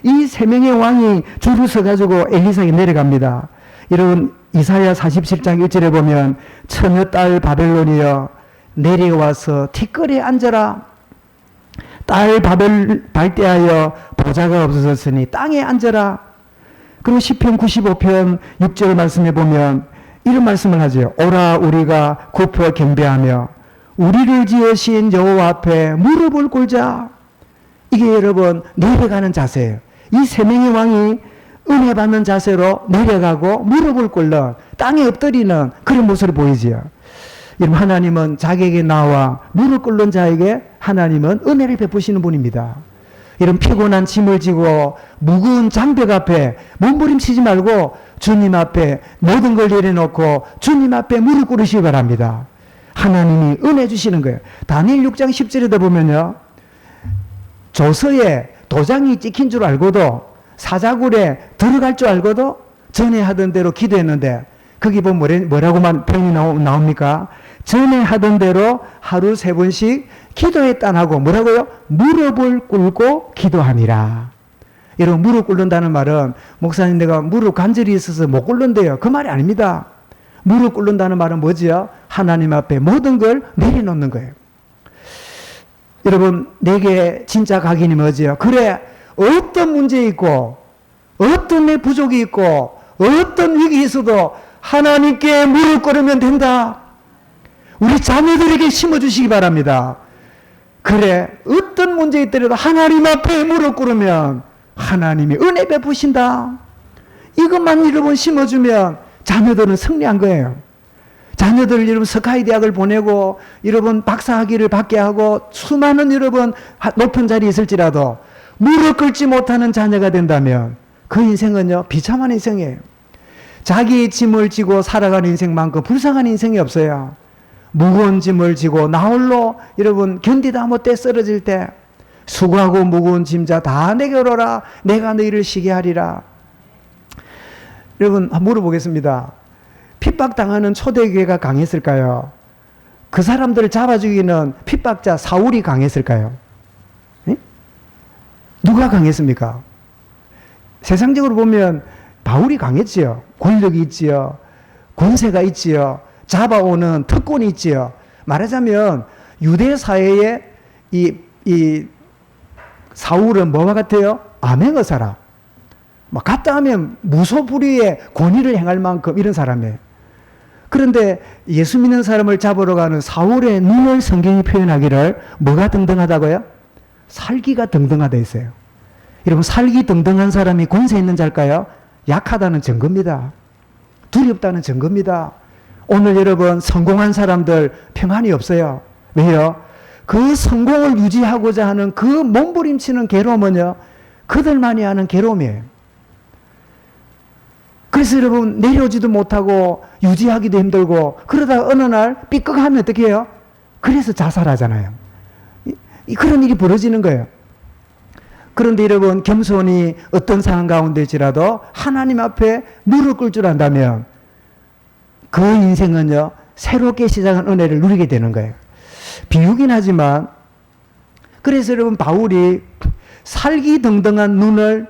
이 세 명의 왕이 줄을 서가지고 엘리사에게 내려갑니다. 여러분 이사야 47장 1절에 보면 처녀 딸 바벨론이여 내려와서 티끌에 앉아라. 딸 발대하여 보좌가 없어졌으니 땅에 앉아라. 그리고 시편 95편 6절 말씀에 보면 이런 말씀을 하죠. 오라 우리가 굽어 경배하며 우리를 지으신 여호와 앞에 무릎을 꿇자. 이게 여러분 내려가는 자세예요. 이 세 명의 왕이 은혜 받는 자세로 내려가고 무릎을 꿇는, 땅에 엎드리는 그런 모습을 보이지요. 여러분, 하나님은 자기에게 나와 무릎 꿇는 자에게 하나님은 은혜를 베푸시는 분입니다. 이런 피곤한 짐을 지고 무거운 장벽 앞에 몸부림치지 말고 주님 앞에 모든 걸 내려놓고 주님 앞에 무릎 꿇으시기 바랍니다. 하나님이 은혜 주시는 거예요. 다니엘 6장 10절에도 보면요, 조서에 도장이 찍힌 줄 알고도, 사자굴에 들어갈 줄 알고도 전에 하던 대로 기도했는데, 거기 보면 뭐라고만 표현이 나옵니까? 전에 하던 대로 하루 3번씩 기도했다고, 뭐라고요? 무릎을 꿇고 기도하니라. 여러분, 무릎 꿇는다는 말은, 목사님 내가 무릎 관절이 있어서 못 꿇는데요, 그 말이 아닙니다. 무릎 꿇는다는 말은 뭐지요? 하나님 앞에 모든 걸 내려놓는 거예요. 여러분, 내게 진짜 각인이 뭐지요? 그래, 어떤 문제 있고, 어떤 내 부족이 있고, 어떤 위기 있어도 하나님께 무릎 꿇으면 된다. 우리 자녀들에게 심어주시기 바랍니다. 그래, 어떤 문제 있더라도 하나님 앞에 무릎 꿇으면 하나님이 은혜 베푸신다. 이것만 여러분 심어주면 자녀들은 승리한 거예요. 자녀들 여러분 스카이 대학을 보내고 여러분 박사학위를 받게 하고 수많은 여러분 높은 자리에 있을지라도 무릎 꿇지 못하는 자녀가 된다면 그 인생은요, 비참한 인생이에요. 자기 짐을 지고 살아가는 인생만큼 불쌍한 인생이 없어요. 무거운 짐을 지고 나 홀로 여러분 견디다 못해 쓰러질 때 수고하고 무거운 짐자 다 내게 오라 내가 너희를 쉬게 하리라. 여러분 한번 물어보겠습니다. 핍박당하는 초대교회가 강했을까요? 그 사람들을 잡아 죽이는 핍박자 사울이 강했을까요? 에? 누가 강했습니까? 세상적으로 보면 바울이 강했지요. 권력이 있지요. 권세가 있지요. 잡아오는 특권이 있지요. 말하자면 유대 사회에 이 사울은 뭐와 같아요? 암행어사라. 막 갔다 하면 무소불위의 권위를 행할 만큼 이런 사람이에요. 그런데 예수 믿는 사람을 잡으러 가는 사울의 눈을 성경이 표현하기를 뭐가 등등하다고요? 살기가 등등하다 했어요. 여러분, 살기 등등한 사람이 권세 있는 자일까요? 약하다는 증거입니다. 두렵다는 증거입니다. 오늘 여러분 성공한 사람들 평안이 없어요. 왜요? 그 성공을 유지하고자 하는 그 몸부림치는 괴로움은요, 그들만이 아는 괴로움이에요. 그래서 여러분 내려오지도 못하고 유지하기도 힘들고 그러다가 어느 날 삐걱하면 어떻게 해요? 그래서 자살하잖아요. 그런 일이 벌어지는 거예요. 그런데 여러분 겸손히 어떤 상황 가운데지라도 하나님 앞에 무릎 꿇을 줄 안다면 그 인생은요, 새롭게 시작한 은혜를 누리게 되는 거예요. 비유긴 하지만 그래서 여러분 바울이 살기등등한 눈을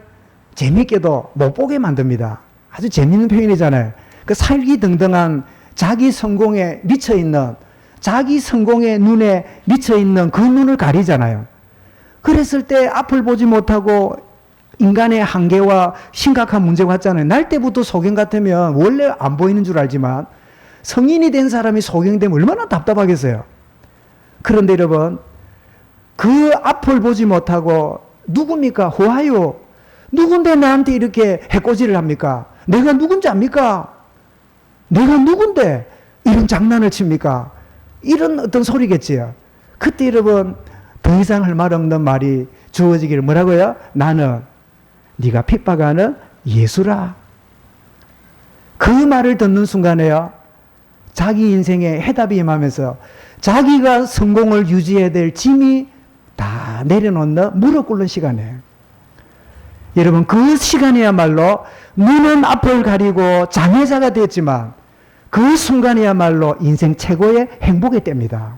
재밌게도 못 보게 만듭니다. 아주 재밌는 표현이잖아요. 그 살기등등한 자기 성공에 미쳐있는, 자기 성공의 눈에 미쳐있는 그 눈을 가리잖아요. 그랬을 때 앞을 보지 못하고 인간의 한계와 심각한 문제가 왔잖아요. 날 때부터 소경 같으면 원래 안 보이는 줄 알지만 성인이 된 사람이 소경되면 얼마나 답답하겠어요. 그런데 여러분, 그 앞을 보지 못하고 누굽니까? 호하요. 누군데 나한테 이렇게 해코지를 합니까? 내가 누군지 압니까? 내가 누군데 이런 장난을 칩니까? 이런 어떤 소리겠지요. 그때 여러분 더 이상 할 말 없는 말이 주어지기를 뭐라고요? 나는 네가 핍박하는 예수라. 그 말을 듣는 순간에요, 자기 인생에 해답이 임하면서 자기가 성공을 유지해야 될 짐이 다 내려놓는 무릎 꿇는 시간이에요. 여러분 그 시간이야말로 눈은 앞을 가리고 장애자가 됐지만 그 순간이야말로 인생 최고의 행복의 때입니다.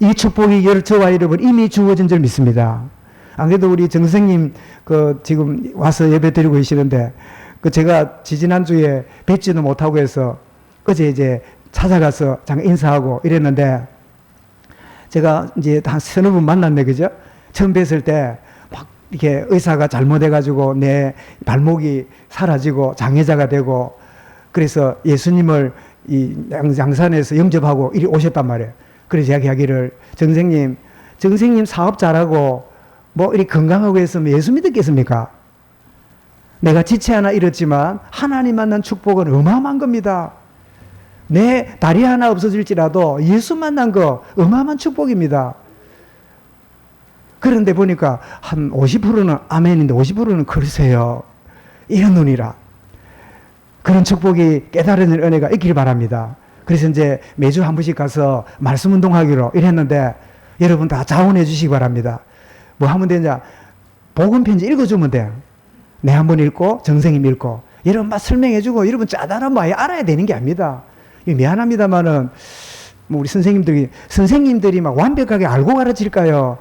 이 축복이 저와 여러분 이미 주어진 줄 믿습니다. 안 그래도 우리 정 선생님 지금 와서 예배 드리고 계시는데 제가 지지난주에 뵙지도 못하고 해서 어제 이제 찾아가서 잠깐 인사하고 이랬는데 제가 이제 한 서너 분 만났네, 그죠? 처음 뵀을 때 막 이렇게 의사가 잘못해가지고 내 발목이 사라지고 장애자가 되고 그래서 예수님을 이 양산에서 영접하고 이리 오셨단 말이에요. 그래서 제가 이야기를 정생님 사업 잘하고 뭐 이렇게 건강하고 했으면 예수 믿었겠습니까? 내가 지체 하나 잃었지만 하나님 만난 축복은 어마어마한 겁니다. 내 다리 하나 없어질지라도 예수 만난 거 어마어마한 축복입니다. 그런데 보니까 한 50%는 아멘인데 50%는 글쎄요. 이런 눈이라. 그런 축복이 깨달은 은혜가 있길 바랍니다. 그래서 이제 매주 한 번씩 가서 말씀 운동하기로 이랬는데 여러분 다 자원해 주시기 바랍니다. 뭐 하면 되냐? 복음 편지 읽어주면 돼요. 내 한 번 읽고 정생님 읽고 여러분 막 설명해 주고 여러분 짜다란 말 알아야 되는 게 아닙니다. 미안합니다만은 뭐 우리 선생님들이 막 완벽하게 알고 가르칠까요?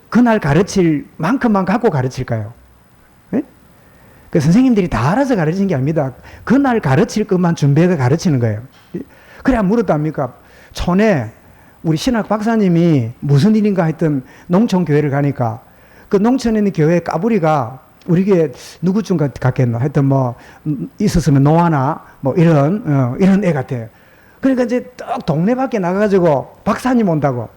그날 가르칠 만큼만 갖고 가르칠까요? 네? 그 선생님들이 다 알아서 가르치는 게 아닙니다. 그날 가르칠 것만 준비해서 가르치는 거예요. 그래야 물었답니까? 촌에 우리 신학 박사님이 무슨 일인가 했던 농촌 교회를 가니까 그 농촌에 있는 교회 까불이가 우리 교회 누구쯤 같겠노? 하여튼 뭐 있었으면 노아나 뭐 이런 애 같아요. 그러니까 이제 딱 동네 밖에 나가가지고 박사님 온다고.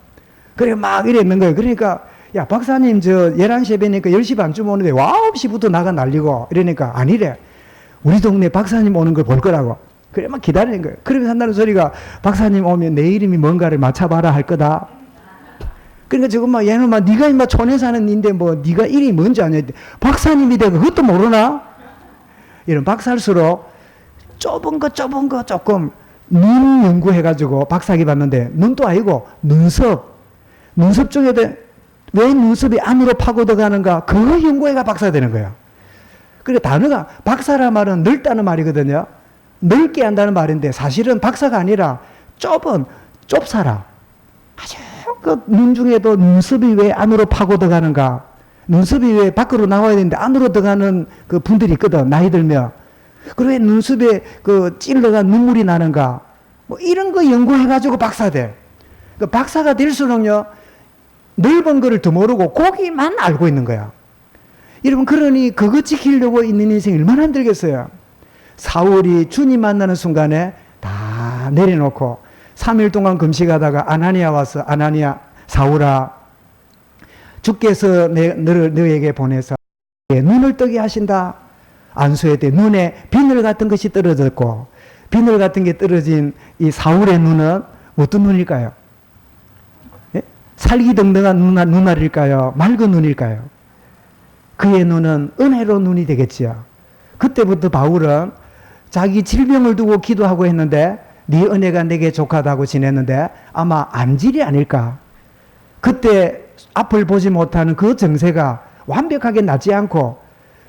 그래 막 이랬는 거예요. 그러니까 야 박사님 저 11시에 뵈니까 10시 반쯤 오는데 9시부터 나가 날리고 이러니까 아니래. 우리 동네 박사님 오는 걸 볼 거라고. 그래 막 기다리는 거예요. 그러면서 한다는 소리가 박사님 오면 내 이름이 뭔가를 맞춰봐라 할 거다. 그러니까 지금 막 얘는 막 네가 인마 촌에 사는 인데 뭐 네가 이름이 뭔지 아냐. 박사님이 되고 그것도 모르나? 이런 박사일수록 좁은 거 조금 눈 연구해가지고 박사학위 받는데 눈도 아니고 눈썹 중에 왜 눈썹이 안으로 파고 들어가는가 그거 연구해가 박사가 되는 거야. 그러니까 단어가 박사라 말은 넓다는 말이거든요. 넓게 한다는 말인데 사실은 박사가 아니라 좁사라. 아주 그 눈 중에도 눈썹이 왜 안으로 파고 들어가는가, 눈썹이 왜 밖으로 나와야 되는데 안으로 들어가는 그 분들이 있거든, 나이 들면. 그리고 왜 눈썹에 그 찔러가 눈물이 나는가, 뭐 이런 거 연구해가지고 박사 돼. 그 박사가 될수록요, 넓은 거를 더 모르고 고기만 알고 있는 거야. 여러분, 그러니 그거 지키려고 있는 인생이 얼마나 힘들겠어요. 사울이 주님 만나는 순간에 다 내려놓고 3일 동안 금식하다가 아나니아 와서 아나니아 사울아 주께서 너에게 보내서 눈을 뜨게 하신다. 안수의 때 눈에 비늘 같은 것이 떨어졌고 비늘 같은 게 떨어진 이 사울의 눈은 어떤 눈일까요? 예? 살기등등한 눈알일까요? 맑은 눈일까요? 그의 눈은 은혜로 눈이 되겠지요. 그때부터 바울은 자기 질병을 두고 기도하고 했는데 네 은혜가 내게 족하다고 지냈는데 아마 암질이 아닐까. 그때 앞을 보지 못하는 그 정세가 완벽하게 낫지 않고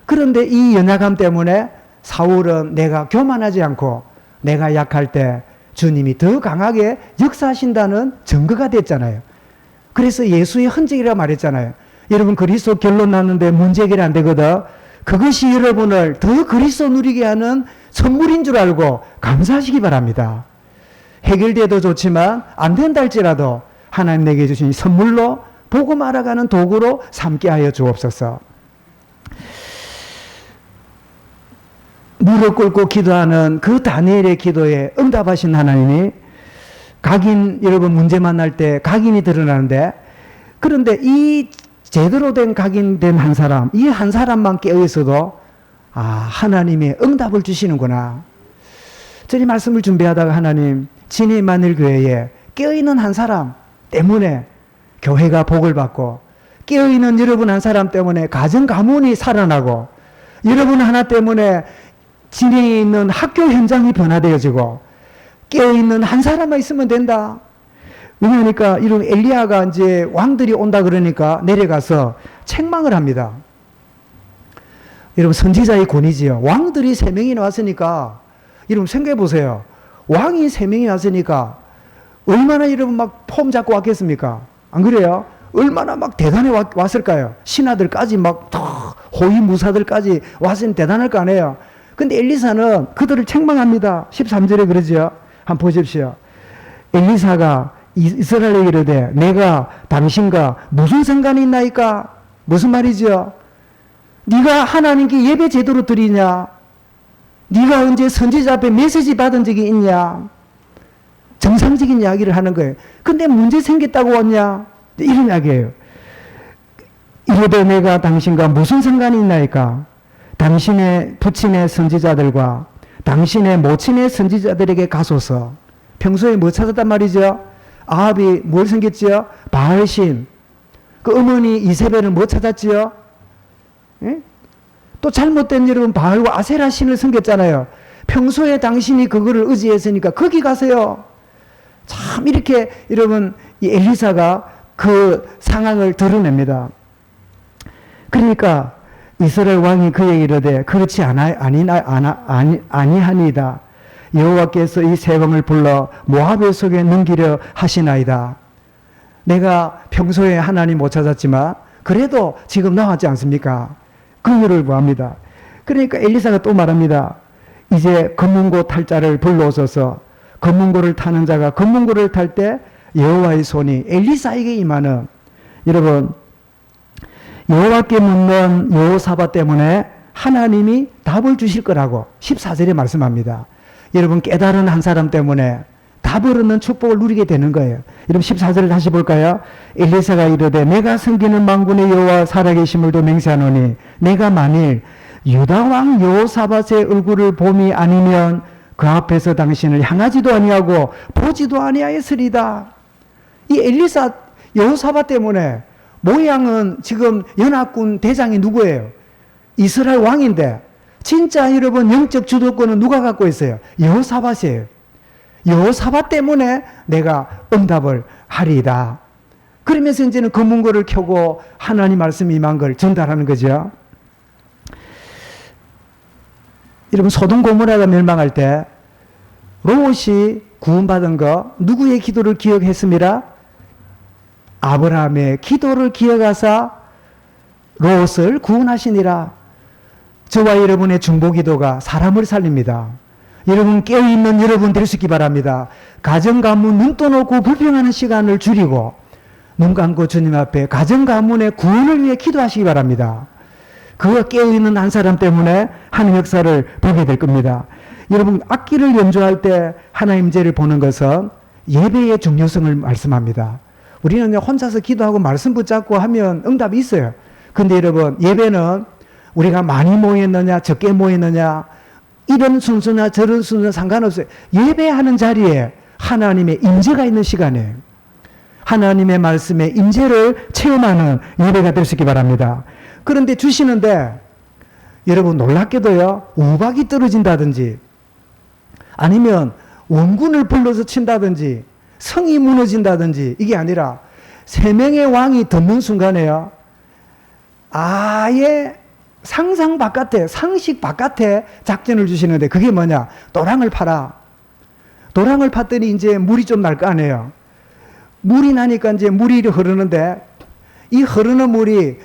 그런데 이 연약함 때문에 사울은 내가 교만하지 않고 내가 약할 때 주님이 더 강하게 역사하신다는 증거가 됐잖아요. 그래서 예수의 흔적이라고 말했잖아요. 여러분 그리스도 결론 났는데 문제 해결이 안 되거든. 그것이 여러분을 더 그리스도 누리게 하는 선물인 줄 알고 감사하시기 바랍니다. 해결돼도 좋지만 안 된다 할지라도 하나님 내게 주신 선물로 복음 알아가는 도구로 삼게 하여 주옵소서. 무릎 꿇고 기도하는 그 다니엘의 기도에 응답하신 하나님이 각인, 여러분 문제 만날 때 각인이 드러나는데 그런데 이 제대로 된 각인된 한 사람, 이 한 사람만 깨어있어도 아, 하나님이 응답을 주시는구나. 저희 말씀을 준비하다가 하나님, 진해 만일 교회에 깨어있는 한 사람 때문에 교회가 복을 받고 깨어있는 여러분 한 사람 때문에 가정 가문이 살아나고 여러분 하나 때문에 진해에 있는 학교 현장이 변화되어지고 깨어있는 한 사람만 있으면 된다. 왜냐하니까 이런 엘리야가 이제 왕들이 온다 그러니까 내려가서 책망을 합니다. 여러분 선지자의 권위지요. 왕들이 3명이나 왔으니까 여러분 생각해 보세요. 왕이 3명이 왔으니까 얼마나 여러분 막 폼 잡고 왔겠습니까? 안 그래요? 얼마나 막 대단해 왔을까요? 신하들까지 막 호위무사들까지 왔으니 대단할 거 아니에요. 근데 엘리사는 그들을 책망합니다. 13절에 그러죠. 한번 보십시오. 엘리사가 이스라엘에게 이르되 내가 당신과 무슨 상관이 있나이까? 무슨 말이죠? 네가 하나님께 예배 제대로 드리냐? 네가 언제 선지자 앞에 메시지 받은 적이 있냐? 정상적인 이야기를 하는 거예요. 근데 문제 생겼다고 왔냐? 이런 이야기예요. 이르되 내가 당신과 무슨 상관이 있나이까? 당신의 부친의 선지자들과 당신의 모친의 선지자들에게 가소서. 평소에 뭐 찾았단 말이죠? 아합이 뭘 섬겼지요? 바알신. 그 어머니 이세벨은 뭐 찾았지요? 예? 또 잘못된 여러분 바알과 아세라 신을 섬겼잖아요. 평소에 당신이 그거를 의지했으니까 거기 가세요. 참 이렇게 여러분 이 엘리사가 그 상황을 드러냅니다. 그러니까 이스라엘 왕이 그에게 이르되 그렇지 아니하니이다. 여호와께서 이 세 왕을 불러 모압의 속에 넘기려 하시나이다. 내가 평소에 하나님 못 찾았지만 그래도 지금 나왔지 않습니까? 긍휼을 구합니다. 그러니까 엘리사가 또 말합니다. 이제 검문고 탈 자를 불러오소서. 검문고를 타는 자가 검문고를 탈 때 여호와의 손이 엘리사에게 임하는, 여러분 여호와께 묻는 여호사밧 때문에 하나님이 답을 주실 거라고 14절에 말씀합니다. 여러분 깨달은 한 사람 때문에 답을 얻는 축복을 누리게 되는 거예요. 여러분 14절을 다시 볼까요? 엘리사가 이르되 내가 섬기는 만군의 여호와 살아계심을도 맹세하노니 내가 만일 유다 왕 여호사밧의 얼굴을 봄이 아니면 그 앞에서 당신을 향하지도 아니하고 보지도 아니하였으리다. 이 엘리사 여호사밧 때문에 모양은 지금 연합군 대장이 누구예요? 이스라엘 왕인데 진짜 여러분 영적 주도권은 누가 갖고 있어요? 여호사밧이에요. 여호사밧 때문에 내가 응답을 하리이다. 그러면서 이제는 검문고를 켜고 하나님 말씀이 임한 걸 전달하는 거죠. 여러분 소돔 고모라가 멸망할 때 롯이 구원받은 거 누구의 기도를 기억했습니다? 아브라함의 기도를 기억하사 롯을 구원하시니라. 저와 여러분의 중보기도가 사람을 살립니다. 여러분 깨어있는 여러분 될 수 있기 바랍니다. 가정 가문 눈 떠놓고 불평하는 시간을 줄이고 눈 감고 주님 앞에 가정 가문의 구원을 위해 기도하시기 바랍니다. 그 깨어있는 한 사람 때문에 하나님 역사를 보게 될 겁니다. 여러분 악기를 연주할 때 하나님 죄를 보는 것은 예배의 중요성을 말씀합니다. 우리는 혼자서 기도하고 말씀 붙잡고 하면 응답이 있어요. 근데 여러분 예배는 우리가 많이 모였느냐 적게 모였느냐 이런 순서나 저런 순서 상관없어요. 예배하는 자리에 하나님의 임재가 있는 시간에 하나님의 말씀의 임재를 체험하는 예배가 될 수 있기 바랍니다. 그런데 주시는데 여러분 놀랍게도요 우박이 떨어진다든지 아니면 원군을 불러서 친다든지 성이 무너진다든지 이게 아니라 세 명의 왕이 덮는 순간에요 아예 상상 바깥에 상식 바깥에 작전을 주시는데 그게 뭐냐? 도랑을 파라. 도랑을 팠더니 이제 물이 좀 날 거 아니에요. 물이 나니까 이제 물이 흐르는데 이 흐르는 물이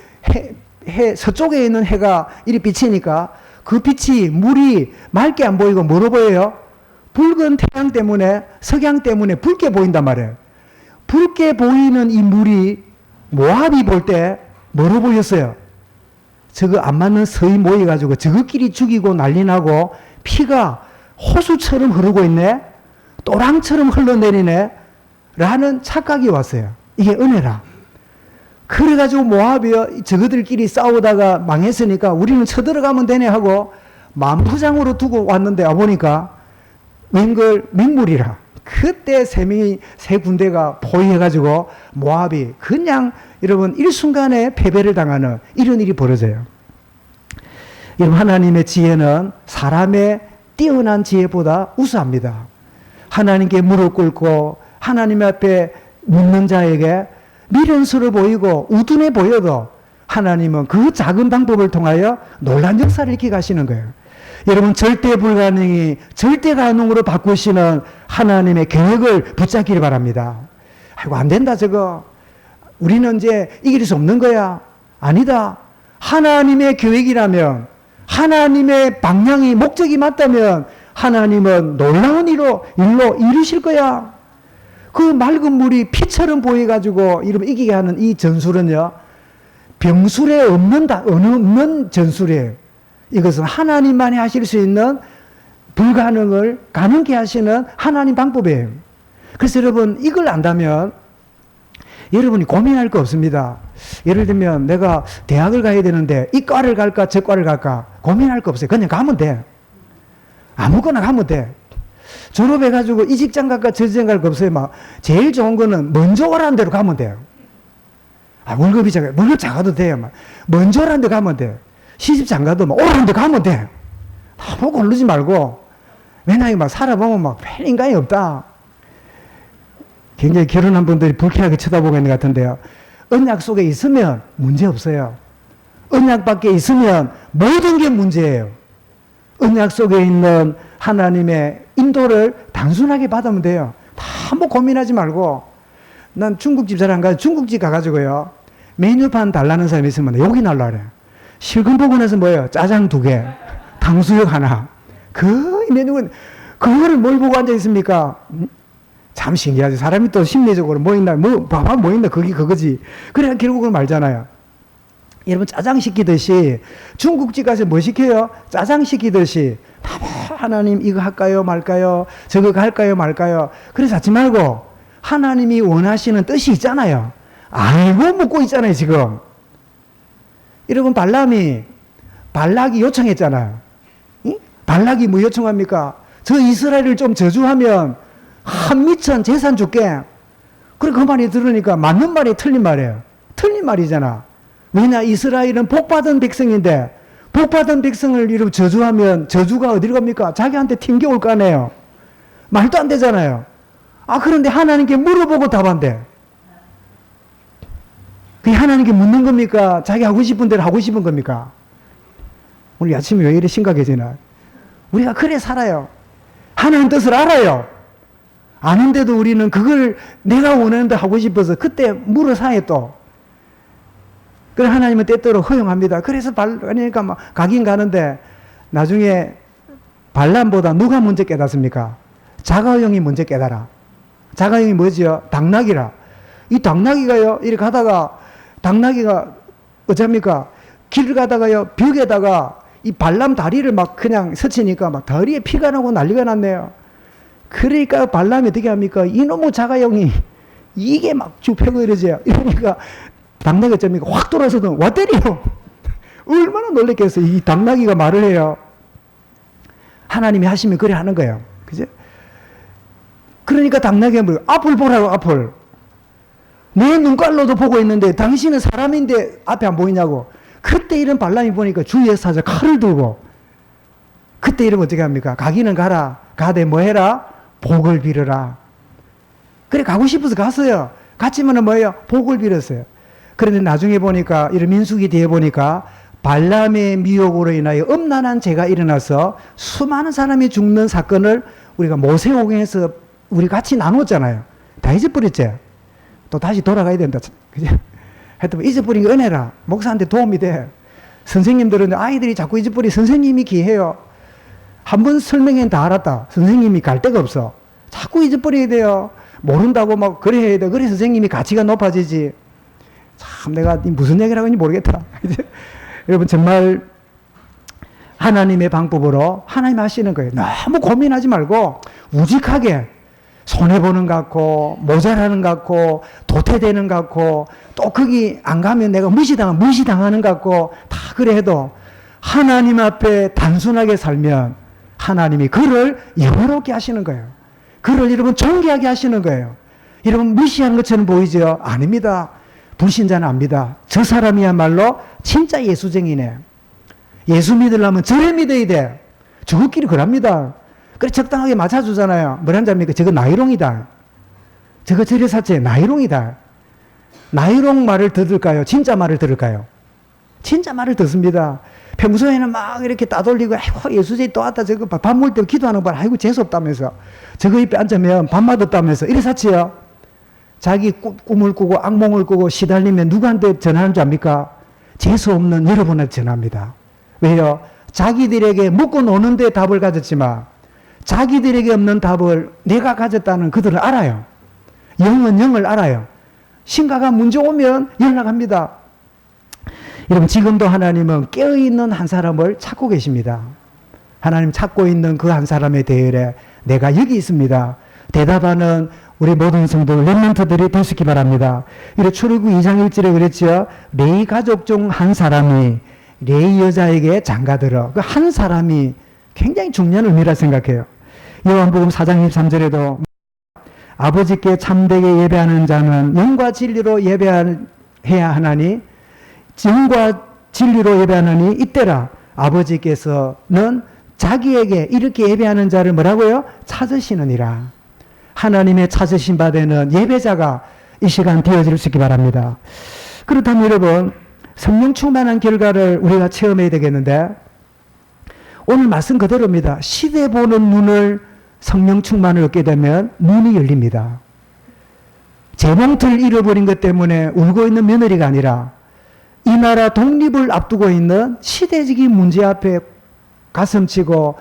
서쪽에 있는 해가 이리 비치니까 그 빛이 물이 맑게 안 보이고 뭐로 보여요? 붉은 태양 때문에 석양 때문에 붉게 보인단 말이에요. 붉게 보이는 이 물이 모압이 볼 때 뭐로 보였어요? 저거 안 맞는 서이 모여가지고 저것끼리 죽이고 난리 나고 피가 호수처럼 흐르고 있네? 또랑처럼 흘러내리네? 라는 착각이 왔어요. 이게 은혜라. 그래가지고 모압이 저거들끼리 싸우다가 망했으니까 우리는 쳐들어가면 되네 하고 만부장으로 두고 왔는데 와보니까 웬걸 맹물이라. 그때 세 군대가 포위해가지고 모압이 그냥 여러분 일순간에 패배를 당하는 이런 일이 벌어져요. 여러분 하나님의 지혜는 사람의 뛰어난 지혜보다 우수합니다. 하나님께 무릎 꿇고 하나님 앞에 묻는 자에게 미련스러워 보이고 우둔해 보여도 하나님은 그 작은 방법을 통하여 놀란 역사를 일으켜 가시는 거예요. 여러분 절대 불가능이 절대 가능으로 바꾸시는 하나님의 계획을 붙잡기를 바랍니다. 아이고 안 된다 저거. 우리는 이제 이길 수 없는 거야. 아니다. 하나님의 계획이라면 하나님의 방향이 목적이 맞다면 하나님은 놀라운 일로 이루실 거야. 그 맑은 물이 피처럼 보여가지고 이러면 이기게 하는 이 전술은요. 병술에 없는 전술이에요. 이것은 하나님만이 하실 수 있는 불가능을 가능케 하시는 하나님 방법이에요. 그래서 여러분 이걸 안다면 여러분이 고민할 거 없습니다. 예를 들면 내가 대학을 가야 되는데 이 과를 갈까 저 과를 갈까 고민할 거 없어요. 그냥 가면 돼. 아무거나 가면 돼. 졸업해가지고 이 직장 갈까 저 직장 갈까 없어요. 막 제일 좋은 거는 먼저 오라는 대로 가면 돼요. 월급이 작아요. 월급 작아도 돼요. 막 먼저 오라는 데 가면 돼요. 시집 안 가도 막 오라는 데 가면 돼. 아무 고르지 말고. 왜냐하면 막 살아보면 막 별 인간이 없다. 굉장히 결혼한 분들이 불쾌하게 쳐다보고 있는 것 같은데요. 언약 속에 있으면 문제 없어요. 언약 밖에 있으면 모든 게 문제예요. 언약 속에 있는 하나님의 인도를 단순하게 받으면 돼요. 다 뭐 고민하지 말고. 난 중국집 잘 안 가요. 중국집 가가지고요. 메뉴판 달라는 사람이 있으면 욕이 날라 그래. 실금 보고 나서 뭐예요? 짜장 2개, 탕수육 하나. 그 메뉴는, 그거를 뭘 보고 앉아 있습니까? 참 신기하지. 사람이 또 심리적으로 뭐 있나, 봐봐, 뭐 있나, 그거지. 그래, 결국은 말잖아요. 여러분, 짜장 시키듯이, 중국집 가서 뭐 시켜요? 짜장 시키듯이, 하나님 이거 할까요, 말까요? 저거 할까요, 말까요? 그래서 하지 말고, 하나님이 원하시는 뜻이 있잖아요. 알고 묻고 있잖아요, 지금. 여러분, 발락이 요청했잖아요. 응? 발락이 뭐 요청합니까? 저 이스라엘을 좀 저주하면 한미천 재산 줄게. 그래, 그 말이 들으니까 맞는 말이 틀린 말이에요. 틀린 말이잖아. 왜냐, 이스라엘은 복받은 백성인데, 복받은 백성을 이렇게 저주하면 저주가 어디로 갑니까? 자기한테 튕겨올 거 아니에요. 말도 안 되잖아요. 그런데 하나님께 물어보고 답한대. 그게 하나님께 묻는 겁니까? 자기 하고 싶은 대로 하고 싶은 겁니까? 오늘 아침에 왜 이래 심각해지나? 우리가 그래 살아요. 하나님 뜻을 알아요. 아는데도 우리는 그걸 내가 원하는 대로 하고 싶어서 그때 물어 사요 또. 그래 하나님은 때때로 허용합니다. 그래서 그러니까 막 가긴 가는데 나중에 발람보다 누가 먼저 깨닫습니까? 자가형이 먼저 깨달아. 자가형이 뭐지요? 당나귀라. 이 당나귀가요, 이렇게 가다가, 당나귀가, 어쩝니까? 길을 가다가요, 벽에다가 이 발람 다리를 막 그냥 스치니까 막 다리에 피가 나고 난리가 났네요. 그러니까 발람이 어떻게 합니까? 이놈의 자가형이 이게 막 쭉 펴고 이러죠. 이러니까 당나귀가 어쩝니까? 확 돌아서도 와 때려! 얼마나 놀랬겠어요. 이 당나귀가 말을 해요. 하나님이 하시면 그래 하는 거예요. 그죠? 그러니까 당나귀가 뭐, 앞을 보라고, 앞을. 내 눈깔로도 보고 있는데 당신은 사람인데 앞에 안 보이냐고. 그때 이런 발람이 보니까 주위에 사자 칼을 들고. 그때 이러면 어떻게 합니까? 가기는 가라. 가되 뭐 해라? 복을 빌어라. 그래, 가고 싶어서 갔어요. 갔지만은 뭐예요? 복을 빌었어요. 그런데 나중에 보니까, 이런 민수기 뒤에 보니까, 발람의 미혹으로 인하여 엄난한 죄가 일어나서 수많은 사람이 죽는 사건을 우리가 모세오경에서 우리 같이 나눴잖아요. 다 잊어버렸지? 또 다시 돌아가야 된다. 그죠? 하여튼 잊어버린 게 은혜라. 목사한테 도움이 돼. 선생님들은 아이들이 자꾸 잊어버리, 선생님이 기해요. 한 번 설명엔 다 알았다. 선생님이 갈 데가 없어. 자꾸 잊어버려야 돼요. 모른다고 막 그래 해야 돼. 그래 선생님이 가치가 높아지지. 참 내가 무슨 얘기를 하는지 모르겠다. 여러분 정말 하나님의 방법으로 하나님 하시는 거예요. 너무 고민하지 말고 우직하게 손해보는 것 같고 모자라는 것 같고 도태되는 것 같고 또 거기 안 가면 내가 무시당하는 것 같고 다 그래 해도 하나님 앞에 단순하게 살면 하나님이 그를 영화롭게 하시는 거예요. 그를 여러분 존귀하게 하시는 거예요. 여러분 무시하는 것처럼 보이죠? 아닙니다. 불신자는 압니다. 저 사람이야말로 진짜 예수쟁이네. 예수 믿으려면 저를 믿어야 돼. 저것끼리 그럽니다. 그래 적당하게 맞춰주잖아요. 뭐라는 줄 압니까? 저거 나이롱이다. 저거 저리 사체 나이롱이다. 나이롱 말을 들을까요? 진짜 말을 들을까요? 진짜 말을 듣습니다. 평소에는 막 이렇게 따돌리고 아이고 예수쟁이 또 왔다 저거 밥 먹을 때 기도하는 거 아이고 재수없다면서 저거 입에 앉으면 밥 맛없다면서 이래 사치요. 자기 꿈을 꾸고 악몽을 꾸고 시달리면 누구한테 전하는 줄 압니까? 재수없는 여러분한테 전합니다. 왜요? 자기들에게 묻고 노는데 답을 가졌지만 자기들에게 없는 답을 내가 가졌다는 그들은 알아요. 영은 영을 알아요. 심각한 문제 오면 연락합니다. 여러분 지금도 하나님은 깨어있는 한 사람을 찾고 계십니다. 하나님 찾고 있는 그 한 사람의 대열에 내가 여기 있습니다. 대답하는 우리 모든 성도 렘넌트들이 되시기 바랍니다. 이래 출애굽 2장 1절에 그랬죠. 레위 가족 중 한 사람이 레위 여자에게 장가들어. 그 한 사람이 굉장히 중요한 의미라 생각해요. 요한복음 4장 23절에도 아버지께 참되게 예배하는 자는 영과 진리로 예배해야 하나니 영과 진리로 예배하나니 이때라 아버지께서는 자기에게 이렇게 예배하는 자를 뭐라고요? 찾으시느니라. 하나님의 찾으신 바 되는 예배자가 이 시간 되어질 수 있기 바랍니다. 그렇다면 여러분, 성령 충만한 결과를 우리가 체험해야 되겠는데, 오늘 말씀 그대로입니다. 시대 보는 눈을 성령 충만을 얻게 되면 눈이 열립니다. 재봉틀 잃어버린 것 때문에 울고 있는 며느리가 아니라 이 나라 독립을 앞두고 있는 시대적인 문제 앞에 가슴치고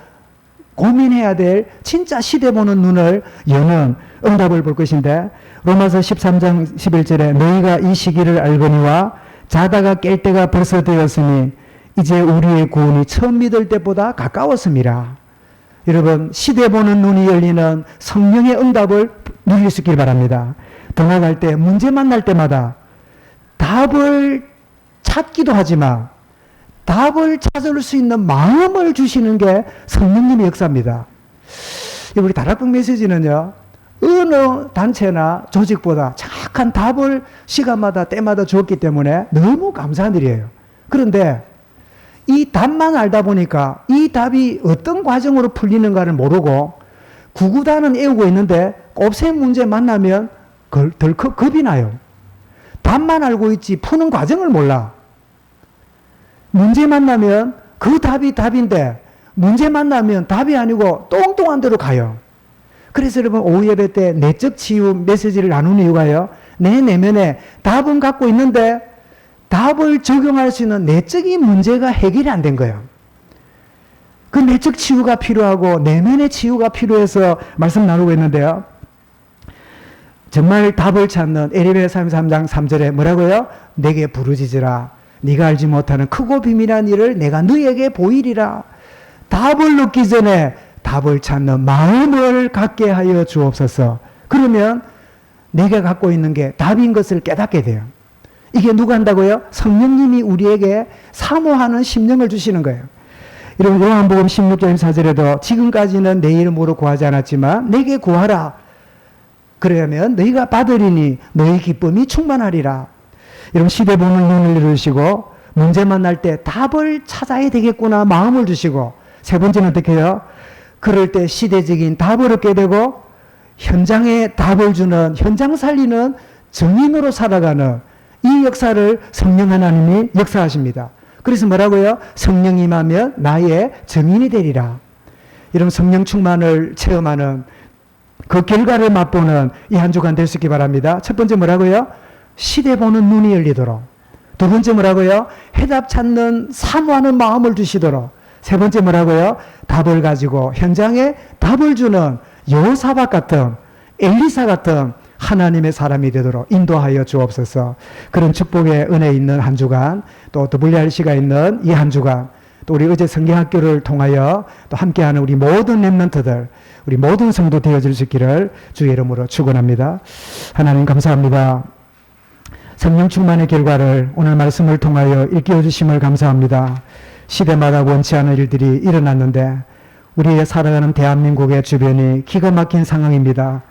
고민해야 될 진짜 시대 보는 눈을 여는 응답을 볼 것인데, 로마서 13장 11절에 너희가 이 시기를 알거니와 자다가 깰 때가 벌써 되었으니 이제 우리의 구원이 처음 믿을 때보다 가까웠습니다. 여러분, 시대 보는 눈이 열리는 성령의 응답을 누릴 수 있길 바랍니다. 더 나아갈 때, 문제 만날 때마다 답을 찾기도 하지만 답을 찾을 수 있는 마음을 주시는 게 성령님의 역사입니다. 우리 다락방 메시지는요, 어느 단체나 조직보다 정확한 답을 시간마다 때마다 주었기 때문에 너무 감사한 일이에요. 그런데 이 답만 알다 보니까 이 답이 어떤 과정으로 풀리는가를 모르고 구구단은 애우고 있는데 곱셈 문제 만나면 덜컥 겁이 나요. 답만 알고 있지 푸는 과정을 몰라. 문제 만나면 그 답이 답인데 문제 만나면 답이 아니고 똥똥한 데로 가요. 그래서 여러분, 오후 예배 때 내적 치유 메시지를 나누는 이유가요, 내 내면에 답은 갖고 있는데 답을 적용할 수 있는 내적인 문제가 해결이 안 된 거예요. 그 내적 치유가 필요하고 내면의 치유가 필요해서 말씀 나누고 있는데요, 정말 답을 찾는 에레미야 33장 3절에 뭐라고요? 내게 부르짖으라. 네가 알지 못하는 크고 비밀한 일을 내가 너에게 보이리라. 답을 얻기 전에 답을 찾는 마음을 갖게 하여 주옵소서. 그러면 내가 갖고 있는 게 답인 것을 깨닫게 돼요. 이게 누가 한다고요? 성령님이 우리에게 사모하는 심령을 주시는 거예요. 여러분, 요한복음 16장 4절에도 지금까지는 내 이름으로 구하지 않았지만 내게 구하라. 그러면 너희가 받으리니 너희 기쁨이 충만하리라. 여러분, 시대 보는 눈을 열으시고 문제 만날 때 답을 찾아야 되겠구나 마음을 주시고, 세 번째는 어떻게 해요? 그럴 때 시대적인 답을 얻게 되고 현장에 답을 주는, 현장 살리는 증인으로 살아가는 이 역사를 성령 하나님이 역사하십니다. 그래서 뭐라고요? 성령 임하면 나의 증인이 되리라. 이런 성령 충만을 체험하는 그 결과를 맛보는 이 한 주간 될 수 있기 바랍니다. 첫 번째 뭐라고요? 시대 보는 눈이 열리도록. 두 번째 뭐라고요? 해답 찾는 사모하는 마음을 주시도록. 세 번째 뭐라고요? 답을 가지고 현장에 답을 주는 여호사밧 같은, 엘리사 같은 하나님의 사람이 되도록 인도하여 주옵소서. 그런 축복의 은혜 있는 한 주간, 또 WRC가 있는 이 한 주간, 또 우리 어제 성경학교를 통하여 또 함께하는 우리 모든 렘넌트들, 우리 모든 성도 되어질 수 있기를 주의 이름으로 축원합니다. 하나님 감사합니다. 성령 충만의 결과를 오늘 말씀을 통하여 일깨워 주심을 감사합니다. 시대마다 원치 않은 일들이 일어났는데 우리의 살아가는 대한민국의 주변이 기가 막힌 상황입니다.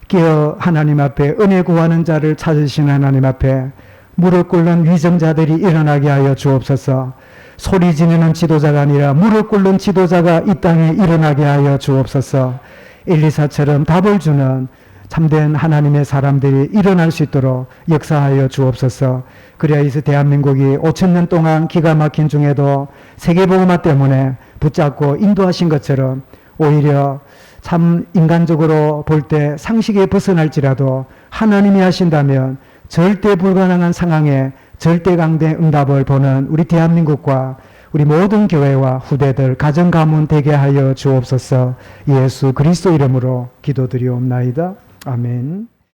끼어 하나님 앞에 은혜 구하는 자를 찾으시는 하나님 앞에 무릎 꿇는 위정자들이 일어나게 하여 주옵소서. 소리 지르는 지도자가 아니라 무릎 꿇는 지도자가 이 땅에 일어나게 하여 주옵소서. 엘리사처럼 답을 주는 참된 하나님의 사람들이 일어날 수 있도록 역사하여 주옵소서. 그래야 이 대한민국이 5,000년 동안 기가 막힌 중에도 세계복음화 때문에 붙잡고 인도하신 것처럼 오히려 참 인간적으로 볼 때 상식에 벗어날지라도 하나님이 하신다면 절대 불가능한 상황에 절대 강대 응답을 보는 우리 대한민국과 우리 모든 교회와 후대들 가정 가문 되게 하여 주옵소서. 예수 그리스도 이름으로 기도드리옵나이다. 아멘.